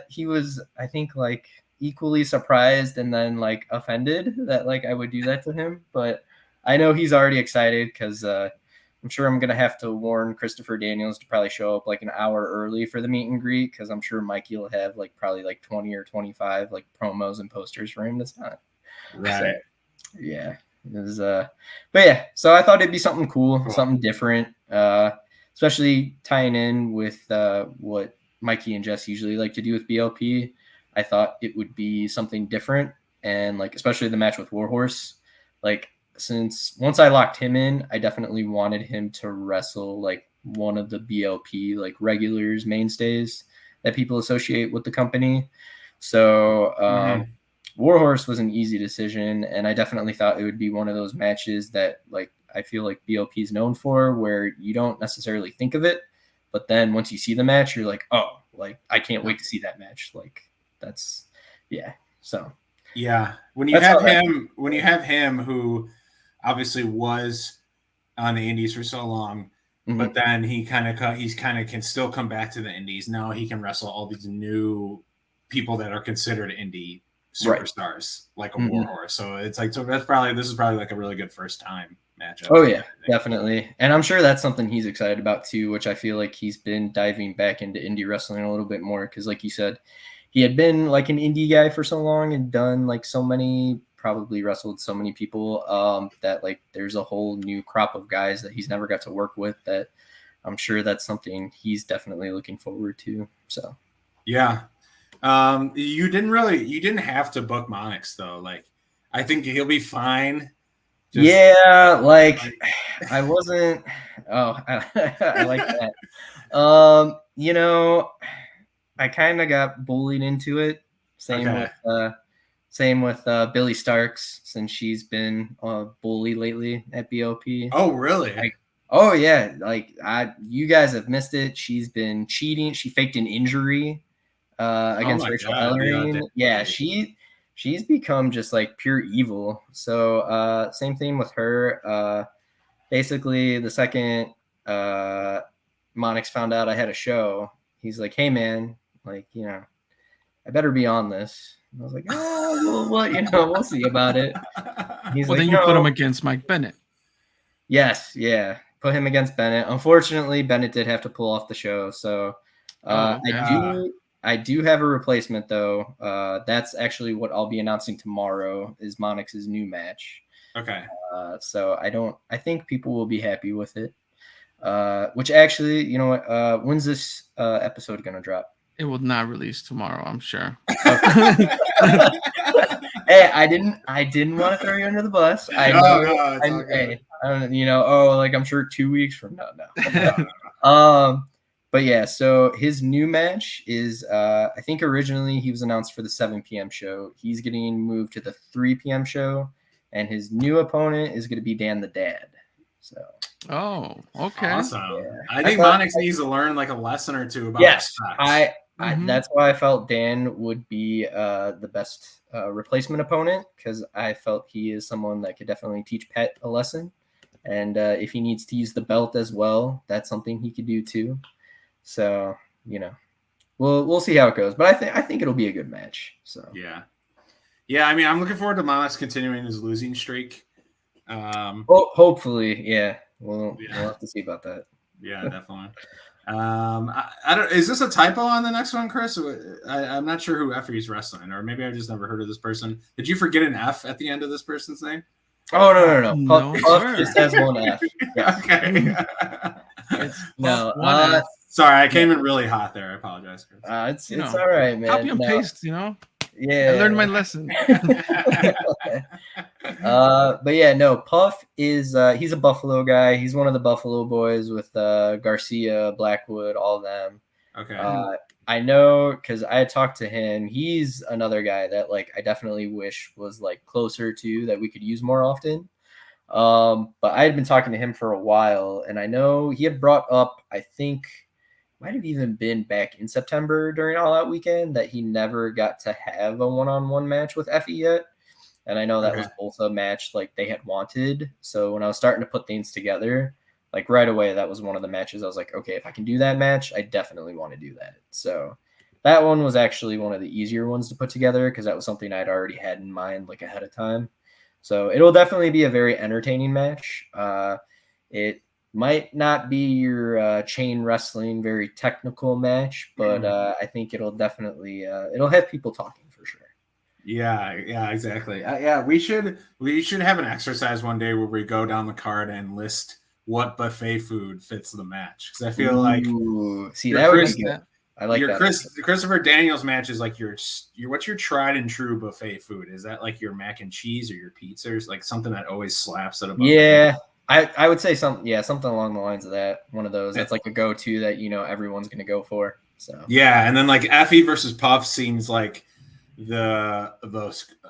he was I think like equally surprised and then like offended that like I would do that to him, but I know he's already excited because I'm sure I'm gonna have to warn Christopher Daniels to probably show up like an hour early for the meet and greet, because I'm sure Mikey will have like probably like 20 or 25 like promos and posters for him to sign. Right. So, yeah. It was, but yeah, so I thought it'd be something cool, something different, especially tying in with what Mikey and Jess usually like to do with BLP. I thought it would be something different, and like especially the match with Warhorse. Like since once I locked him in, I definitely wanted him to wrestle like one of the BLP like regulars, mainstays that people associate with the company. So Warhorse was an easy decision, and I definitely thought it would be one of those matches that like I feel like BLP is known for, where you don't necessarily think of it, but then once you see the match, you're like, oh, like I can't wait to see that match. Like that's yeah. So yeah, when you have him who obviously was on the Indies for so long, but then he's kind of can still come back to the Indies. Now he can wrestle all these new people that are considered indie superstars, like a Warhorse. So it's like, so this is probably like a really good first time matchup. Oh yeah, definitely. And I'm sure that's something he's excited about too, which I feel like he's been diving back into indie wrestling a little bit more, because like you said, he had been like an indie guy for so long and done like so many, probably wrestled so many people, that like there's a whole new crop of guys that he's never got to work with, that I'm sure that's something he's definitely looking forward to. So yeah. You didn't have to book Monix though. Like I think he'll be fine. Yeah, like I wasn't. Oh, I like that. You know, I kind of got bullied into it. Same with Billy Starks, since she's been a bully lately at BLP. Oh, really? Oh yeah, like you guys have missed it. She's been cheating. She faked an injury against Rachel Ellering. Yeah, she's become just like pure evil. So same thing with her. Basically, the second Monix found out I had a show, he's like, "Hey man, like I better be on this." And I was like, "Oh, well, we'll see about it." He's well, like, then you put him against Mike Bennett. Yes, yeah, put him against Bennett. Unfortunately, Bennett did have to pull off the show, so I do have a replacement though. That's actually what I'll be announcing tomorrow, is Monix's new match. Okay. So I think people will be happy with it. Which actually, you know what? When's this episode gonna drop? It will not release tomorrow, I'm sure. Hey, I didn't want to throw you under the bus. I know. No, it's all good. Hey, I don't, like I'm sure 2 weeks from now. No. But yeah, so his new match is I think originally he was announced for the 7 p.m. show. He's getting moved to the 3 p.m. show, and his new opponent is going to be Dan the Dad. So. Oh, okay. Awesome. Yeah. I think Monix needs to learn like a lesson or two about Yes, respect. that's why I felt Dan would be the best replacement opponent, because I felt he is someone that could definitely teach Pet a lesson, and if he needs to use the belt as well, that's something he could do too. So we'll see how it goes, but I think it'll be a good match. So yeah. I mean, I'm looking forward to Monix continuing his losing streak. Hopefully, yeah. We'll have to see about that. Yeah, definitely. I don't. Is this a typo on the next one, Chris? I'm not sure who Effie's wrestling, or maybe I've just never heard of this person. Did you forget an F at the end of this person's name? Oh no. No, Puff just has one F. Yes. Okay. No. Sorry, I came in really hot there. I apologize, Chris. It's all right, man. Copy and paste, Yeah. I learned my lesson. But yeah, no, Puff is he's a Buffalo guy. He's one of the Buffalo boys with Garcia, Blackwood, all of them. Okay. I know because I had talked to him. He's another guy that like I definitely wish was like closer to, that we could use more often. But I had been talking to him for a while, and I know he had brought up, I think might have even been back in September during All Out weekend, that he never got to have a one-on-one match with Effie yet. And I know that was both a match like they had wanted. So when I was starting to put things together, like right away, that was one of the matches I was like, okay, if I can do that match, I definitely want to do that. So that one was actually one of the easier ones to put together, because that was something I'd already had in mind like ahead of time. So it'll definitely be a very entertaining match. It might not be your chain wrestling, very technical match, but I think it'll definitely it'll have people talking for sure. Yeah, exactly. We should have an exercise one day where we go down the card and list what buffet food fits the match, because I feel like that would be good. I like your that. Christopher Daniels match is like your what's your tried and true buffet food? Is that like your mac and cheese or your pizzas, like something that always slaps at a buffet? Yeah, I would say something along the lines of that. One of those that's like a go-to that everyone's gonna go for. So yeah, and then like Effie versus Puff seems like the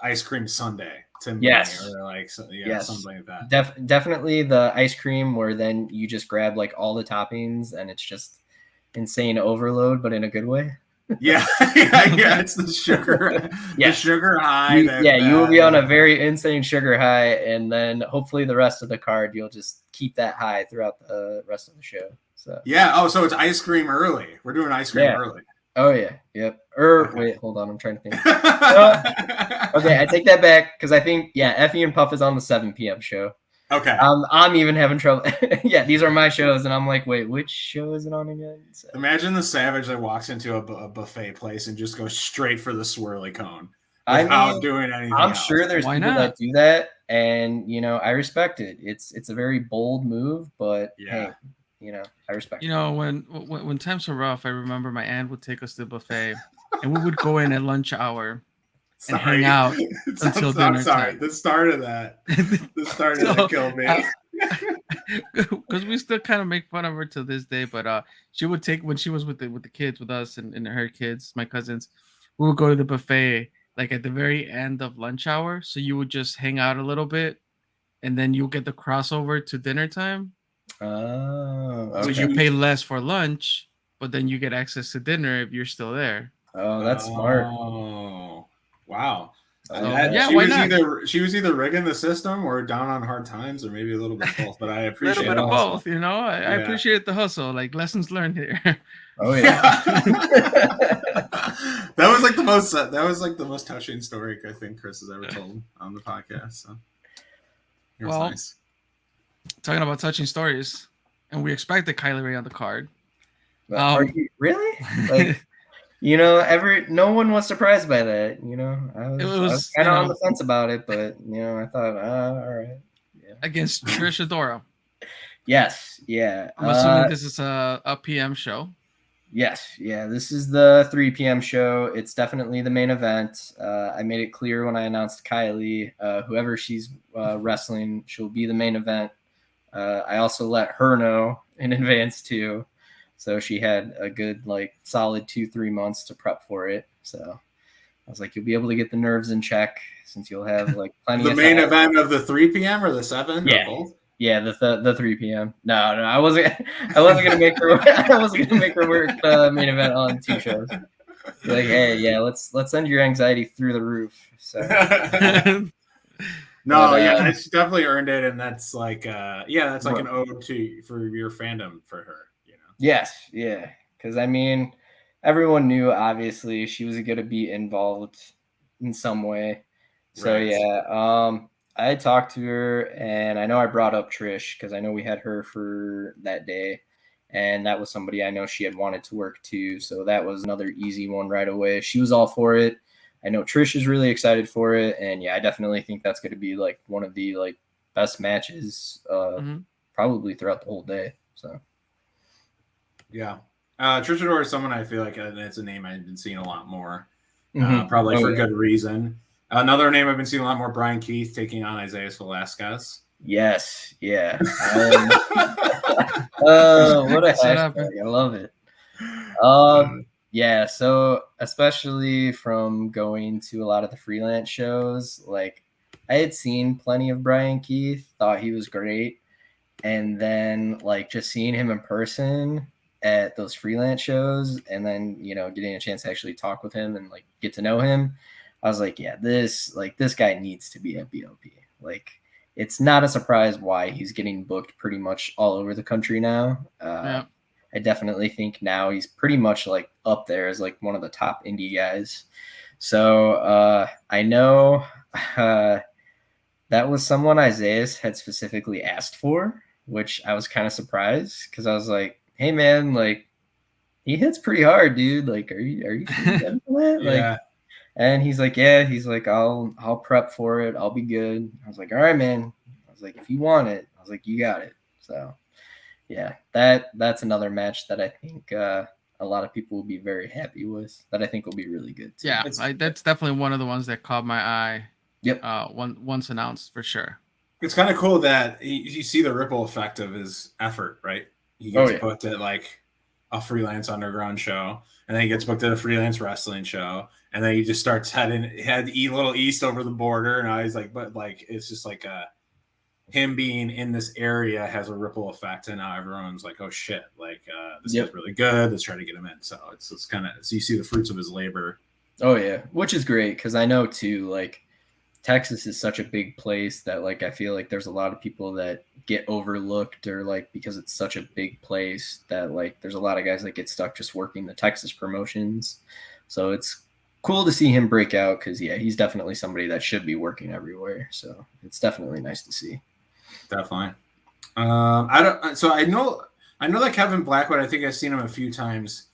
ice cream sundae to me. Yes. Or like something like that. Definitely the ice cream where then you just grab like all the toppings and it's just insane overload, but in a good way. Yeah, it's the sugar, the sugar high. You will be on a very insane sugar high, and then hopefully the rest of the card you'll just keep that high throughout the rest of the show. So so it's ice cream early. We're doing ice cream early. Oh yeah, yep. Wait, hold on, I'm trying to think. Okay, I take that back, because I think Effie and Puff is on the 7 p.m. show. Okay. I'm even having trouble. Yeah, these are my shows, and I'm like, wait, which show is it on again? So. Imagine the savage that walks into a buffet place and just goes straight for the swirly cone without doing anything. I'm else. sure there's people that do that, and I respect it. It's a very bold move, but hey, I respect it. When times were rough, I remember my aunt would take us to the buffet, and we would go in at lunch hour and hang out until dinner time. The start of that killed me. Because we still kind of make fun of her to this day, but she would take, when she was with the kids, with us and her kids, my cousins, we would go to the buffet like at the very end of lunch hour. So you would just hang out a little bit, and then you'll get the crossover to dinner time. Oh, okay. So you pay less for lunch, but then you get access to dinner if you're still there. Oh, that's smart. Oh, wow. Why not? She was either rigging the system or down on hard times, or maybe a little bit of both. But I appreciate a little bit of both. I appreciate the hustle. Like, lessons learned here. Oh yeah. That was like the most touching story I think Chris has ever told on the podcast. So it was nice. Talking about touching stories, and we expected Kylie Ray on the card. Are you really? Like, no one was surprised by that. I was kind of on the fence about it, but I thought, all right. Yeah. Against Trish Adora. Yes, yeah. I'm assuming this is a PM show. Yes, yeah, this is the 3 p.m. show. It's definitely the main event. I made it clear when I announced Kylie, whoever she's wrestling, she'll be the main event. I also let her know in advance too, so she had a good solid 2-3 months to prep for it. So I was like, you'll be able to get the nerves in check since you'll have plenty The of main time. event of the 3 p.m. or the 7 or Yeah. both? Yeah, the 3 p.m. No, I wasn't gonna make her I wasn't gonna make her work the main event on 2 shows. Be like, hey, yeah, let's send your anxiety through the roof. So No, yeah, it's definitely earned it, and that's that's like Right. an ode for your fandom for her, you know. Yes, yeah, because I mean, everyone knew obviously she was going to be involved in some way. So Right. yeah, I talked to her, and I know I brought up Trish because I know we had her for that day, and that was somebody I know she had wanted to work too. So that was another easy one right away. She was all for it. I know Trish is really excited for it, and yeah, I definitely think that's going to be one of the best matches, Mhm. probably throughout the whole day. So. Yeah. Trish Adora is someone I feel like it's a name I've been seeing a lot more, Mm-hmm. probably for yeah. good reason. Another name I've been seeing a lot more, Brian Keith taking on Isaiah Velasquez. Yes, yeah. What a Setup. hashtag. I love it. Yeah, so especially from going to a lot of the freelance shows, I had seen plenty of Brian Keith, thought he was great, and then just seeing him in person at those freelance shows, and then getting a chance to actually talk with him and get to know him, I was like, yeah, this guy needs to be at BLP. It's not a surprise why he's getting booked pretty much all over the country now. Yeah. I definitely think now he's pretty much up there as one of the top indie guys. So I know that was someone Isaiah had specifically asked for, which I was kind of surprised because I was like, hey man, he hits pretty hard, dude. Are you sure that? Yeah. And he's like, yeah, he's like, I'll prep for it. I'll be good. I was like, all right, man. I was like, if you want it, I was like, you got it. So yeah, that's another match that I think a lot of people will be very happy with. That I think will be really good too. Yeah, that's definitely one of the ones that caught my eye. Yep. Once announced for sure. It's kind of cool that you see the ripple effect of his effort, right? He gets booked at a freelance underground show, and then he gets booked at a freelance wrestling show, and then he just starts head a little east over the border, and I was like, but it's just him being in this area has a ripple effect, and now everyone's like, oh shit, this guy's really good. Let's try to get him in. So it's kind of so you see the fruits of his labor. Oh yeah, which is great because I know too, Texas is such a big place that I feel like there's a lot of people that get overlooked or because it's such a big place that there's a lot of guys that get stuck just working the Texas promotions. So it's cool to see him break out because yeah, he's definitely somebody that should be working everywhere. So it's definitely nice to see. Definitely. I don't. So I know that Kevin Blackwood. I think I've seen him a few times.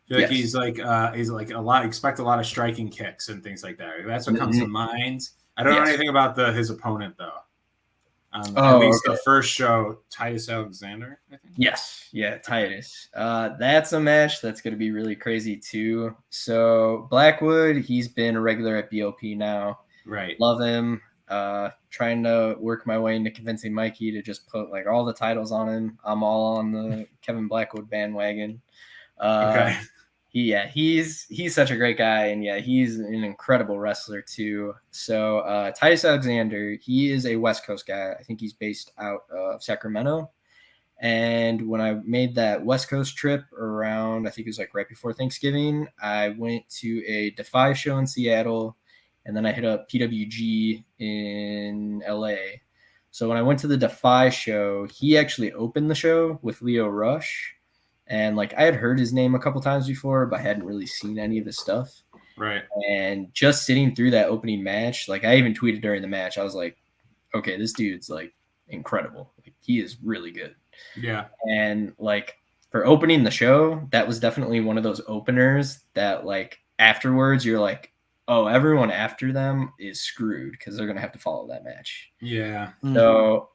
I feel like he's a lot. Expect a lot of striking kicks and things like that. That's what comes to mind. I don't know anything about his opponent though. At least the first show, Titus Alexander, I think. Yes, yeah, Titus. That's a match that's going to be really crazy too. So Blackwood, he's been a regular at BOP now. Right. Love him. Trying to work my way into convincing Mikey to just put all the titles on him. I'm all on the Kevin Blackwood bandwagon. Okay. He's such a great guy, and yeah, he's an incredible wrestler too. So Titus Alexander, he is a West Coast guy. I think he's based out of Sacramento. And when I made that West Coast trip around, I think it was right before Thanksgiving, I went to a Defy show in Seattle, and then I hit up PWG in LA. So when I went to the Defy show, he actually opened the show with Leo Rush. And I had heard his name a couple times before, but I hadn't really seen any of his stuff. Right. And just sitting through that opening match, I even tweeted during the match, I was like, okay, this dude's incredible. He is really good. Yeah. And for opening the show, that was definitely one of those openers that afterwards you're like, oh, everyone after them is screwed because they're gonna have to follow that match. Yeah. So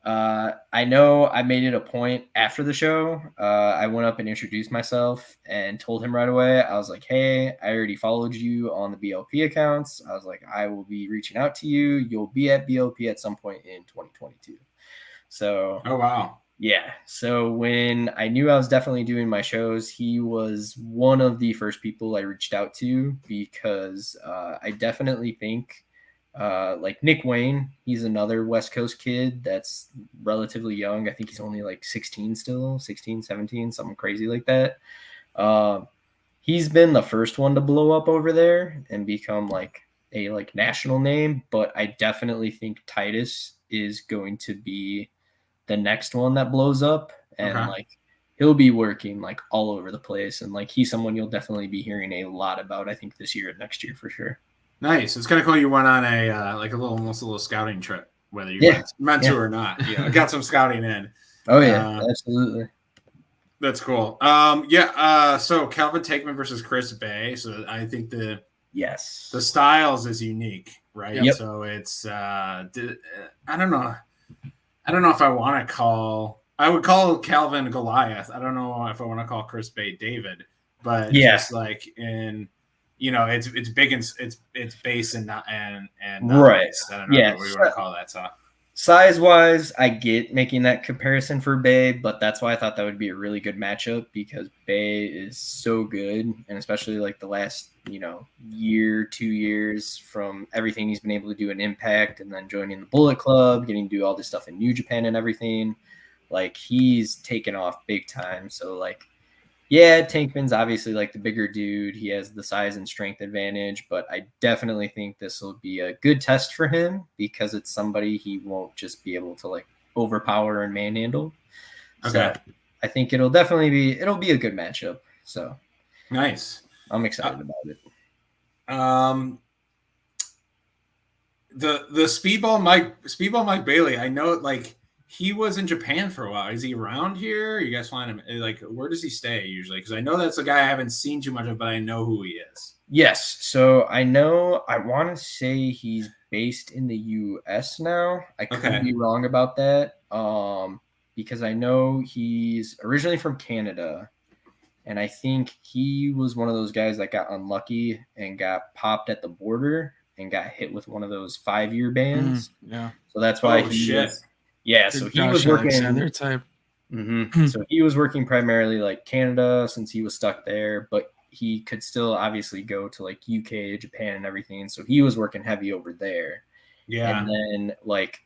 I know I made it a point after the show. I went up and introduced myself and told him right away. I was like, hey, I already followed you on the BLP accounts. I was like, I will be reaching out to you. You'll be at BLP at some point in 2022. So, Oh, wow. Yeah. So when I knew I was definitely doing my shows, he was one of the first people I reached out to because I definitely think like Nick Wayne, he's another West Coast kid that's relatively young. I think he's only like 16 still, 16, 17, something crazy like that. He's been the first one to blow up over there and become like a like national name, but I definitely think Titus is going to be the next one that blows up, and like he'll be working like all over the place, and like he's someone you'll definitely be hearing a lot about, I think, this year and next year for sure. Nice. It's kind of cool you went on a like almost a little scouting trip, whether you meant to or not. Got some scouting in. Oh yeah, absolutely. That's cool. So Calvin Takeman versus Chris Bay. So I think the styles is unique, right? Yep. So it's I don't know. I don't know if I want to call. I would call Calvin Goliath. I don't know if I want to call Chris Bay David, but just like in, it's big and it's base and not and right. I don't know what we want to call that. So size wise, I get making that comparison for Bay, but that's why I thought that would be a really good matchup because Bay is so good, and especially like the last year, 2 years from everything he's been able to do in Impact, and then joining the Bullet Club, getting to do all this stuff in New Japan and everything. Like he's taken off big time. So like, yeah, Tankman's obviously like the bigger dude. He has the size and strength advantage, but I definitely think this will be a good test for him because it's somebody he won't just be able to like overpower and manhandle. So I think it'll be a good matchup. So nice. I'm excited about it. The Speedball Mike Bailey, I know like he was in Japan for a while. Is he around here? You guys find him like where does he stay usually? Because I know that's a guy I haven't seen too much of, but I know who he is. Yes. So I want to say he's based in the US now. I could be wrong about that. Because I know he's originally from Canada. And I think he was one of those guys that got unlucky and got popped at the border and got hit with one of those 5-year bans. Yeah. So that's why so he was working type. So he was working primarily like Canada since he was stuck there, but he could still obviously go to like UK, Japan, and everything. So he was working heavy over there. Yeah. And then like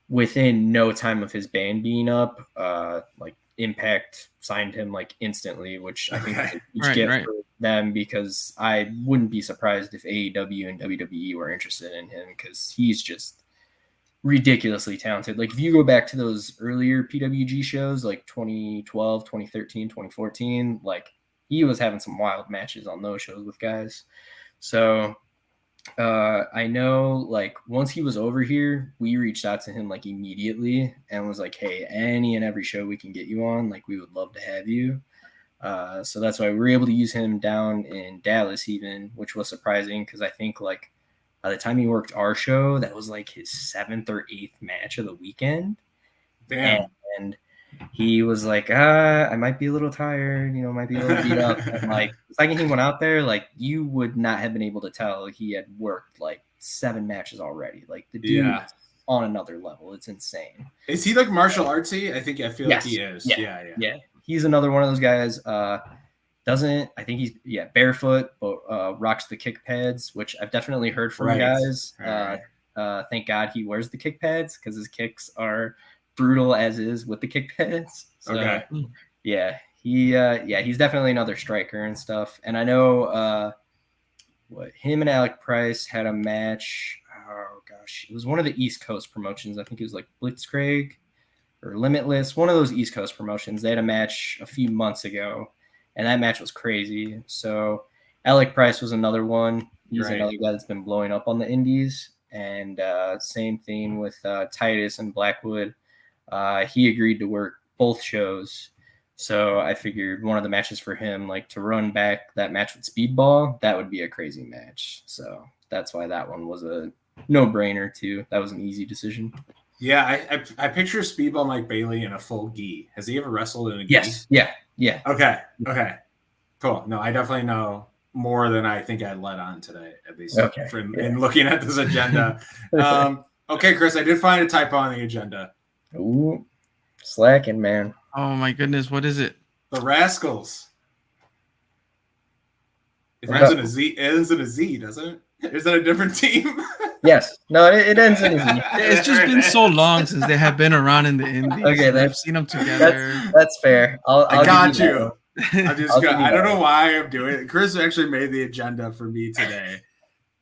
within no time of his ban being up, like Impact signed him like instantly, which I think is a huge get for them because I wouldn't be surprised if AEW and WWE were interested in him because he's just ridiculously talented. Like if you go back to those earlier PWG shows like 2012, 2013, 2014, like he was having some wild matches on those shows with guys. So I know like once he was over here, we reached out to him like immediately and was like, hey, any and every show we can get you on, like we would love to have you. So that's why we were able to use him down in Dallas even, which was surprising because I think like by the time he worked our show, that was like his 7th or 8th match of the weekend. Damn. And he was like, I might be a little tired, might be a little beat up. And like the second he went out there, like you would not have been able to tell he had worked like 7 matches already. Like the dude is on another level. It's insane. Is he like martial artsy? I feel like he is. Yeah. He's another one of those guys. I think he's barefoot, but rocks the kick pads, which I've definitely heard from guys. Thank God he wears the kick pads because his kicks are brutal as is with the kick pads. So, he's definitely another striker and stuff. And I know him and Alec Price had a match. Oh gosh, it was one of the East Coast promotions. I think it was like Blitzkrieg or Limitless, one of those East Coast promotions. They had a match a few months ago, and that match was crazy. So Alec Price was another one. He's another guy that's been blowing up on the indies. And same thing with Titus and Blackwood. He agreed to work both shows. So I figured one of the matches for him, like to run back that match with Speedball, that would be a crazy match. So that's why that one was a no-brainer too. That was an easy decision. Yeah, I picture Speedball Mike Bailey in a full gi. Has he ever wrestled in a gi? Yes. Yeah. Okay. Cool. No, I definitely know more than I think I let on today, at least Okay. in looking at this agenda. Okay, Chris, I did find a typo on the agenda. Ooh, slacking, man. Oh my goodness, what is it? The Rascals. It What ends about- in a Z. It ends in a Z, doesn't it? Is that a different team? Yes. No, it ends in a Z. It's just been so long since they have been around in the indies. Okay, and I've that's- seen them together. That's fair. I'll I got give you. you. I'm just I'll gonna, give you I don't that know why I'm doing it. Chris actually made the agenda for me today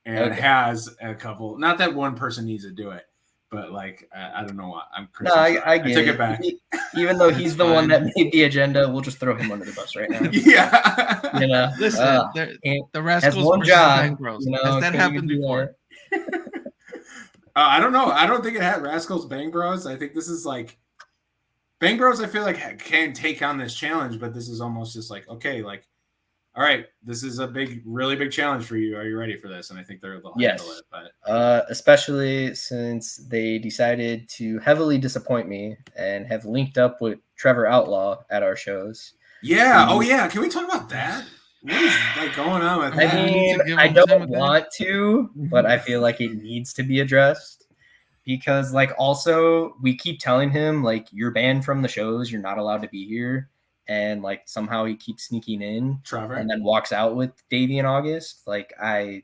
and Okay. has a couple. Not that one person needs to do it, but like I don't know why. I'm Chris. No, I'm sorry. I get take it. it back. Even though It's he's the one fine. that made the agenda, we'll just throw him under the bus right now. Yeah. You know, Listen, can't- the has Rascals one versus the job. Bang Bros. You know, Has that can't happened even do before? that. I don't know. I don't think it had Rascals Bang Bros. I think this is like Bang Bros. I feel like can take on this challenge, but this is almost just like okay, like all right, this is a really big challenge for you. Are you ready for this? And I think they'll handle it. But Especially since they decided to heavily disappoint me and have linked up with Trevor Outlaw at our shows. yeah, oh yeah, can we talk about that? What is like going on with I that? We need mean, to give I him time don't with that. want to, but I feel like it needs to be addressed because, like, also we keep telling him like you're banned from the shows, you're not allowed to be here, and like somehow he keeps sneaking in Trevor, and then walks out with Davey in August. Like I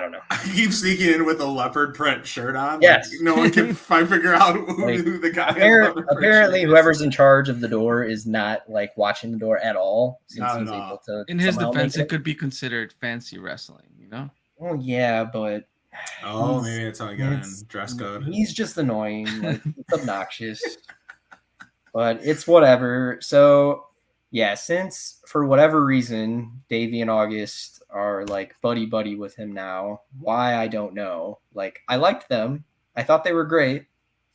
don't know. I keep sneaking in with a leopard print shirt on. Yes. Like, no one can figure out who the guy is. Apparently, whoever's in charge of the door is not like watching the door at all. Since Not he's at all. able to. In his somehow defense, make it could be considered fancy wrestling, you know? Well, yeah, but Oh, maybe that's how I got in dress code. he's just annoying. Like it's obnoxious, but it's whatever. So yeah, since for whatever reason Davey and August are like buddy with him now, why I don't know. Like I liked them. I thought they were great.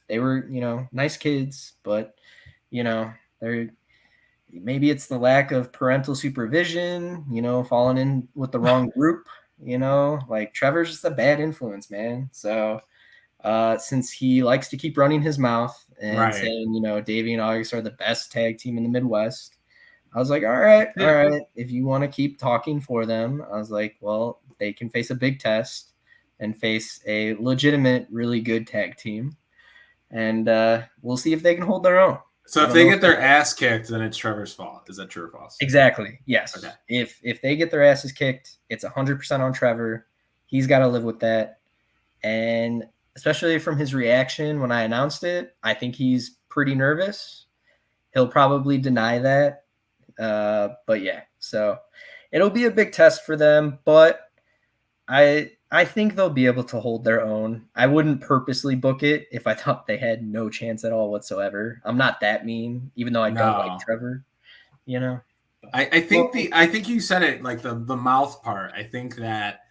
They were, nice kids, but they're maybe it's the lack of parental supervision, falling in with the wrong group, like Trevor's just a bad influence, man. So since he likes to keep running his mouth and saying, Davey and August are the best tag team in the Midwest, I was like, all right. If you want to keep talking for them, I was like, well, they can face a big test and face a legitimate, really good tag team. And we'll see if they can hold their own. So if they get their ass kicked, then it's Trevor's fault. Is that true or false? Exactly. Yes. Okay. If they get their asses kicked, it's 100% on Trevor. He's got to live with that. And especially from his reaction when I announced it, I think he's pretty nervous. He'll probably deny that. But yeah, so it'll be a big test for them, but I think they'll be able to hold their own. I wouldn't purposely book it if I thought they had no chance at all whatsoever. I'm not that mean, even though I don't like Trevor. I think you said it like the mouth part. I think that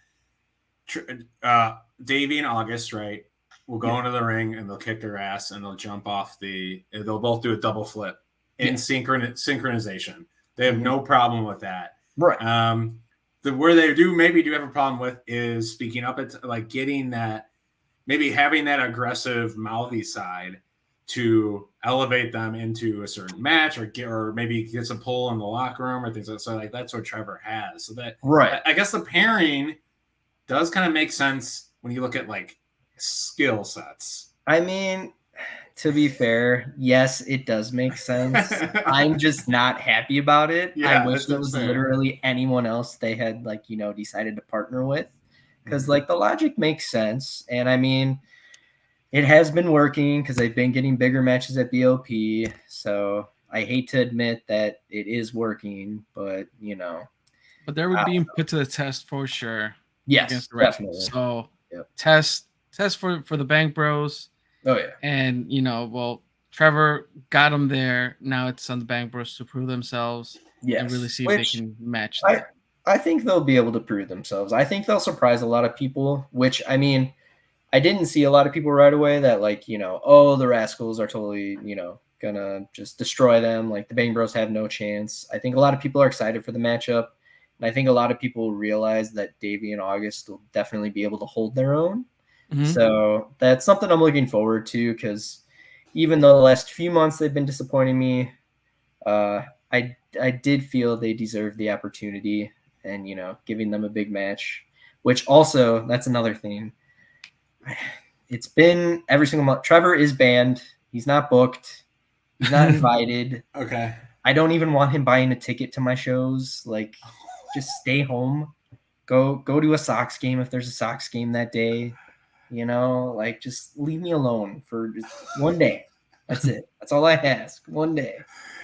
Davey and August, right, will go into the ring and they'll kick their ass and they'll jump off they'll both do a double flip in synchronization. They have no problem with that. Right. Where they maybe do have a problem with is speaking up. It's like getting that, maybe having that aggressive mouthy side to elevate them into a certain match or maybe get some pull in the locker room or things like that. So like that's what Trevor has. So that I guess the pairing does kind of make sense when you look at like skill sets. I mean, to be fair, yes, it does make sense. I'm just not happy about it. Yeah, I wish it was literally anyone else they had decided to partner with, because the logic makes sense. And I mean, it has been working because they've been getting bigger matches at BOP. So I hate to admit that it is working, but But they were being put to the test for sure. Yes, against the definitely. So test for the Bang Bros. Oh yeah. And Trevor got them there. Now it's on the Bang Bros to prove themselves and really see if they can match that. I think they'll be able to prove themselves. I think they'll surprise a lot of people, which I mean, I didn't see a lot of people right away that the Rascals are totally, gonna just destroy them. Like the Bang Bros have no chance. I think a lot of people are excited for the matchup. And I think a lot of people realize that Davey and August will definitely be able to hold their own. Mhm. So that's something I'm looking forward to, because even though the last few months they've been disappointing me, I did feel they deserved the opportunity, and giving them a big match, which also, that's another thing. It's been every single month. Trevor is banned. He's not booked. He's not invited. Okay. I don't even want him buying a ticket to my shows. Like, just stay home. Go to a Sox game if there's a Sox game that day. Like, just leave me alone for just one day. That's it. That's all I ask. One day.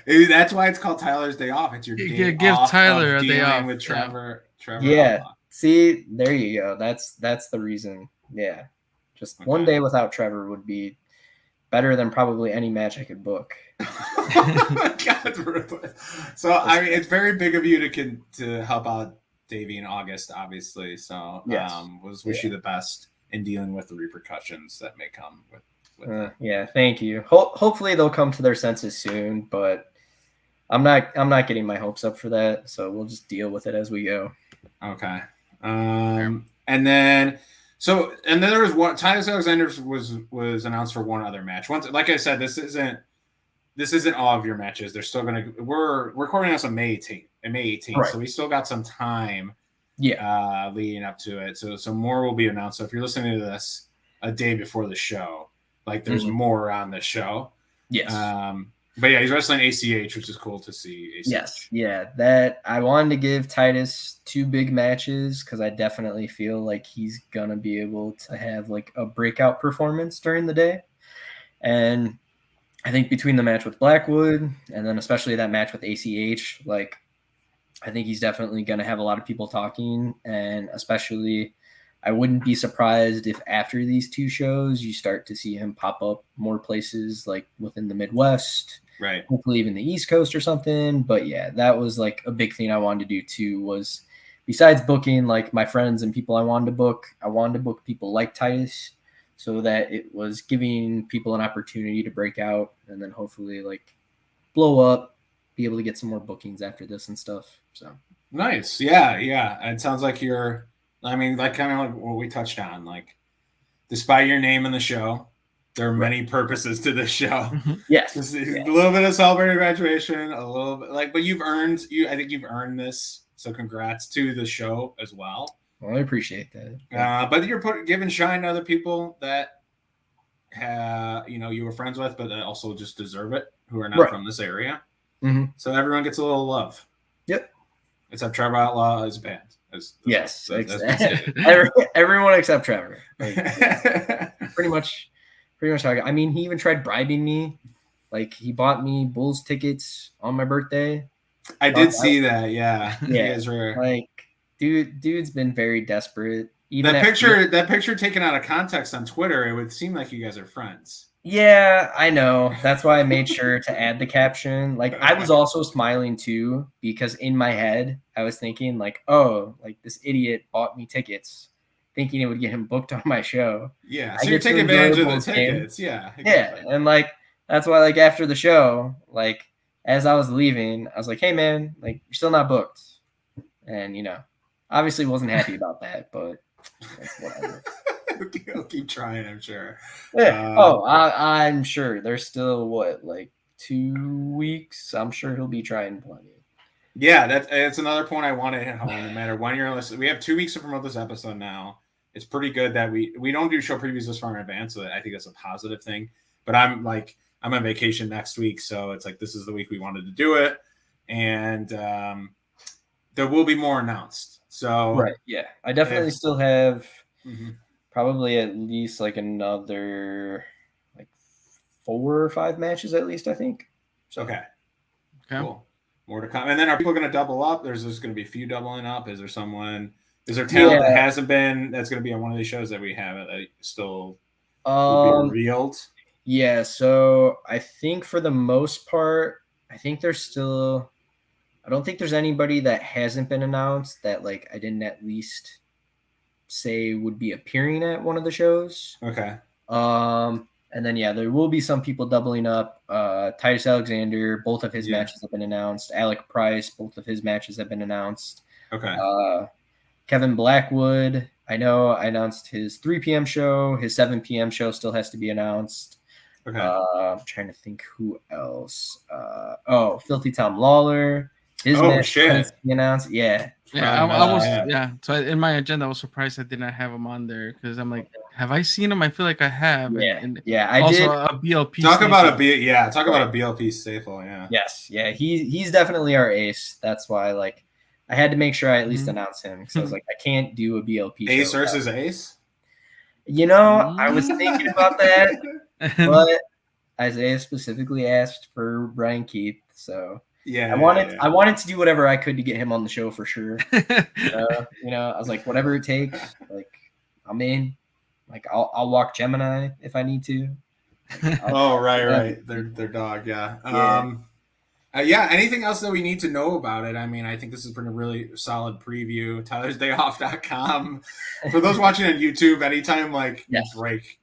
That's why it's called Tyler's Day Off. It's your day Give off Tyler of a day dealing off. with Trevor. Yeah. Outlaw. See, there you go. That's the reason. Yeah. Just one day without Trevor would be better than probably any match I could book. God, so I mean, it's very big of you to help out Davey in August, obviously. So yes. We'll wish you the best in dealing with the repercussions that may come with that. Yeah, thank you. Hopefully they'll come to their senses soon, but I'm not getting my hopes up for that. So we'll just deal with it as we go. Okay. And then there was one. Titus Alexander was announced for one other match. Once, like I said, this isn't all of your matches. They're still we're recording this on May 18th, right. So we still got some time. Yeah. Leading up to it. So more will be announced. So if you're listening to this a day before the show, like there's more on the show. Yes. But yeah, he's wrestling ACH, which is cool to see. ACH. Yes. Yeah. That I wanted to give Titus 2 big matches, because I definitely feel like he's gonna be able to have like a breakout performance during the day. And I think between the match with Blackwood and then especially that match with ACH, like, I think he's definitely going to have a lot of people talking. And especially, I wouldn't be surprised if after these 2 shows, you start to see him pop up more places, like within the Midwest, right? Hopefully even the East Coast or something. But yeah, that was like a big thing I wanted to do too, was besides booking like my friends and people I wanted to book people like Titus, so that it was giving people an opportunity to break out and then hopefully like blow up, be able to get some more bookings after this and stuff. So nice. Yeah. It sounds like like kind of like what we touched on, like despite your name in the show, there are many purposes to this show. Yes. A little bit of celebrating graduation, a little bit but I think you've earned this. So congrats to the show as well. Well, I appreciate that. But you're giving shine to other people that you were friends with, but also just deserve it, who are not from this area. Mm-hmm. So everyone gets a little love. Yep. Except Trevor Outlaw is banned. Yes. Everyone except Trevor. Pretty much how I mean, he even tried bribing me. Like, he bought me Bulls tickets on my birthday. I did see that. Yeah. Yeah. Like, dude's been very desperate. Even that picture taken out of context on Twitter, it would seem like you guys are friends. Yeah, I know. That's why I made sure to add the caption. Like, I was also smiling too, because in my head, I was thinking like, oh, like this idiot bought me tickets, thinking it would get him booked on my show. Yeah, so you're taking advantage of the tickets. Yeah. Yeah, and like that's why, like, after the show, like as I was leaving, I was like, hey man, like you're still not booked. And obviously wasn't happy about that, but whatever. He'll keep trying, I'm sure. Yeah. I'm sure there's still like 2 weeks. I'm sure he'll be trying plenty. Yeah, that's another point I want to hit home. No matter when you're listening, we have 2 weeks to promote this episode now. It's pretty good that we don't do show previews this far in advance, so I think that's a positive thing. But I'm on vacation next week, so it's like this is the week we wanted to do it, and there will be more announced. So yeah, I definitely still have probably at least like another like 4 or 5 matches at least, I think. So okay. Cool. More to come. And then are people going to double up? There's going to be a few doubling up. Is there talent that hasn't been that's going to be on one of these shows that we have that still will be revealed? Yeah, so I think for the most part, I don't think there's anybody that hasn't been announced that like I didn't at least say would be appearing at one of the shows. Okay. And then there will be some people doubling up. Titus Alexander, both of his matches have been announced. Alec Price, both of his matches have been announced. Okay. Kevin Blackwood I know I announced his 3 p.m. show. His 7 p.m. show still has to be announced. Okay. I'm trying to think who else. Filthy Tom Lawler. His match shit. has to be announced. Yeah. Yeah, I was. Yeah. So in my agenda, I was surprised I did not have him on there because I'm like, have I seen him? I feel like I have. Yeah. And I also did. a BLP. Talk staple. about a BLP staple. Yeah. Yes. Yeah. He's definitely our ace. That's why like I had to make sure I at least announce him because I was like, I can't do a BLP Ace show versus Ace. You know, I was thinking about that, but Isaiah specifically asked for Brian Keith, so yeah, I wanted to do whatever I could to get him on the show for sure. You know, I was like, whatever it takes, like I'm in. Like I'll walk Gemini if I need to. Like, right. Their dog, yeah. Yeah. Anything else that we need to know about it? I mean, I think this has been a really solid preview. TylersDayOff.com. For those watching on YouTube, anytime like you break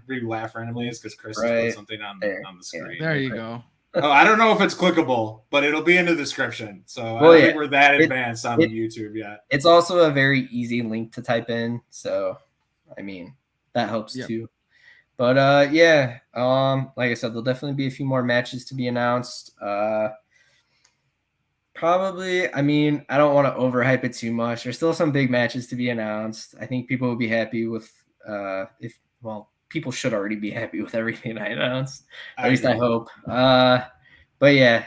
we laugh randomly is because Chris has put something on the screen. There you go. I don't know if it's clickable, but it'll be in the description. So I don't think we're that advanced on YouTube yet. It's also a very easy link to type in, so I mean that helps too. But like I said, there'll definitely be a few more matches to be announced. Probably, I mean, I don't want to overhype it too much. There's still some big matches to be announced. I think people will be happy with people should already be happy with everything I announced. At least I hope. But yeah,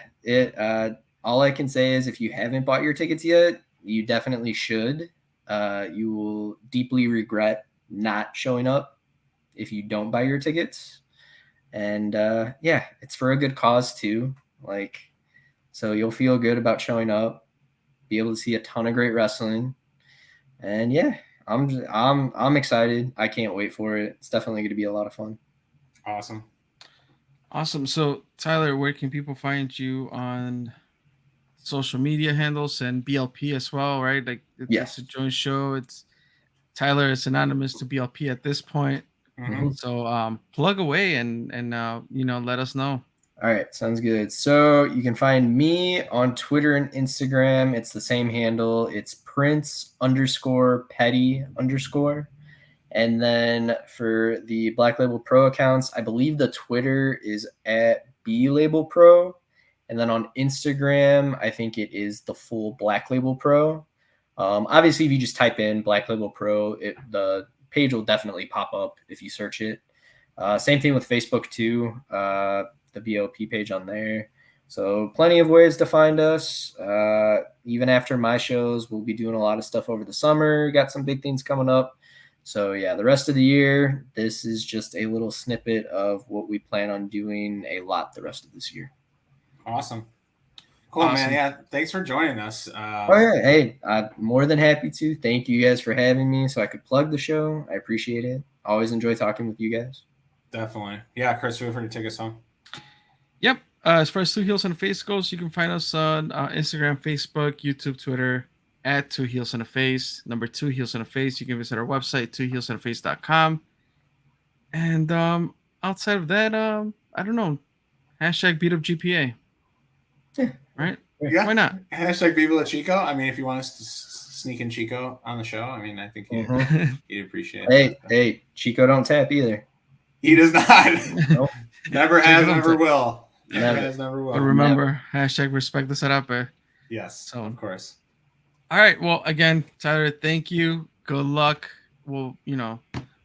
all I can say is if you haven't bought your tickets yet, you definitely should. You will deeply regret not showing up if you don't buy your tickets. And it's for a good cause too. Like, so you'll feel good about showing up, be able to see a ton of great wrestling. And yeah, I'm excited. I can't wait for it. It's definitely going to be a lot of fun. Awesome. So Tyler, where can people find you on social media handles and BLP as well, right? Like it's a joint show. It's Tyler is synonymous to BLP at this point. Mm-hmm. So plug away and let us know. All right, sounds good. So you can find me on Twitter and Instagram. It's the same handle. It's Prince_Petty_. And then for the Black Label Pro accounts, I believe the Twitter is at BLabel Pro. And then on Instagram, I think it is the full Black Label Pro. Obviously, if you just type in Black Label Pro, the page will definitely pop up if you search it. Same thing with Facebook too, the BLP page on there. So plenty of ways to find us. Even after my shows, we'll be doing a lot of stuff over the summer. Got some big things coming up. So yeah, the rest of the year, this is just a little snippet of what we plan on doing a lot the rest of this year. Awesome. Cool, man. Yeah, thanks for joining us. Hey, I'm more than happy to. Thank you guys for having me so I could plug the show. I appreciate it. Always enjoy talking with you guys. Definitely. Yeah, Chris, feel free to take us home. Yep. As far as Two Heels and a Face goes, you can find us on Instagram, Facebook, YouTube, Twitter, at Two Heels and a Face. 2 Heels and a Face. You can visit our website, twoheelsandaface.com. And outside of that, I don't know. #BeatUpGPA. Yeah. Right? Yeah. Why not? #Viva La Chico. I mean, if you want us to sneak in Chico on the show, I mean, I think he'd appreciate it. Hey, Chico don't tap either. He does not. Nope. Never has, never will. Never has, never will. But remember, #respect the setup. Yes, so, of course. All right. Well, again, Tyler, thank you. Good luck. Well,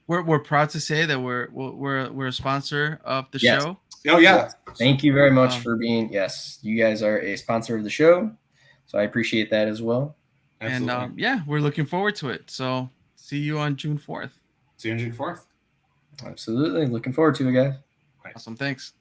we're proud to say that we're a sponsor of the show. Oh yeah. Thank you very much for being. Yes, you guys are a sponsor of the show, so I appreciate that as well. Absolutely. And we're looking forward to it. So see you on June 4th. See you on June 4th. Absolutely, looking forward to it, guys. Awesome. Thanks.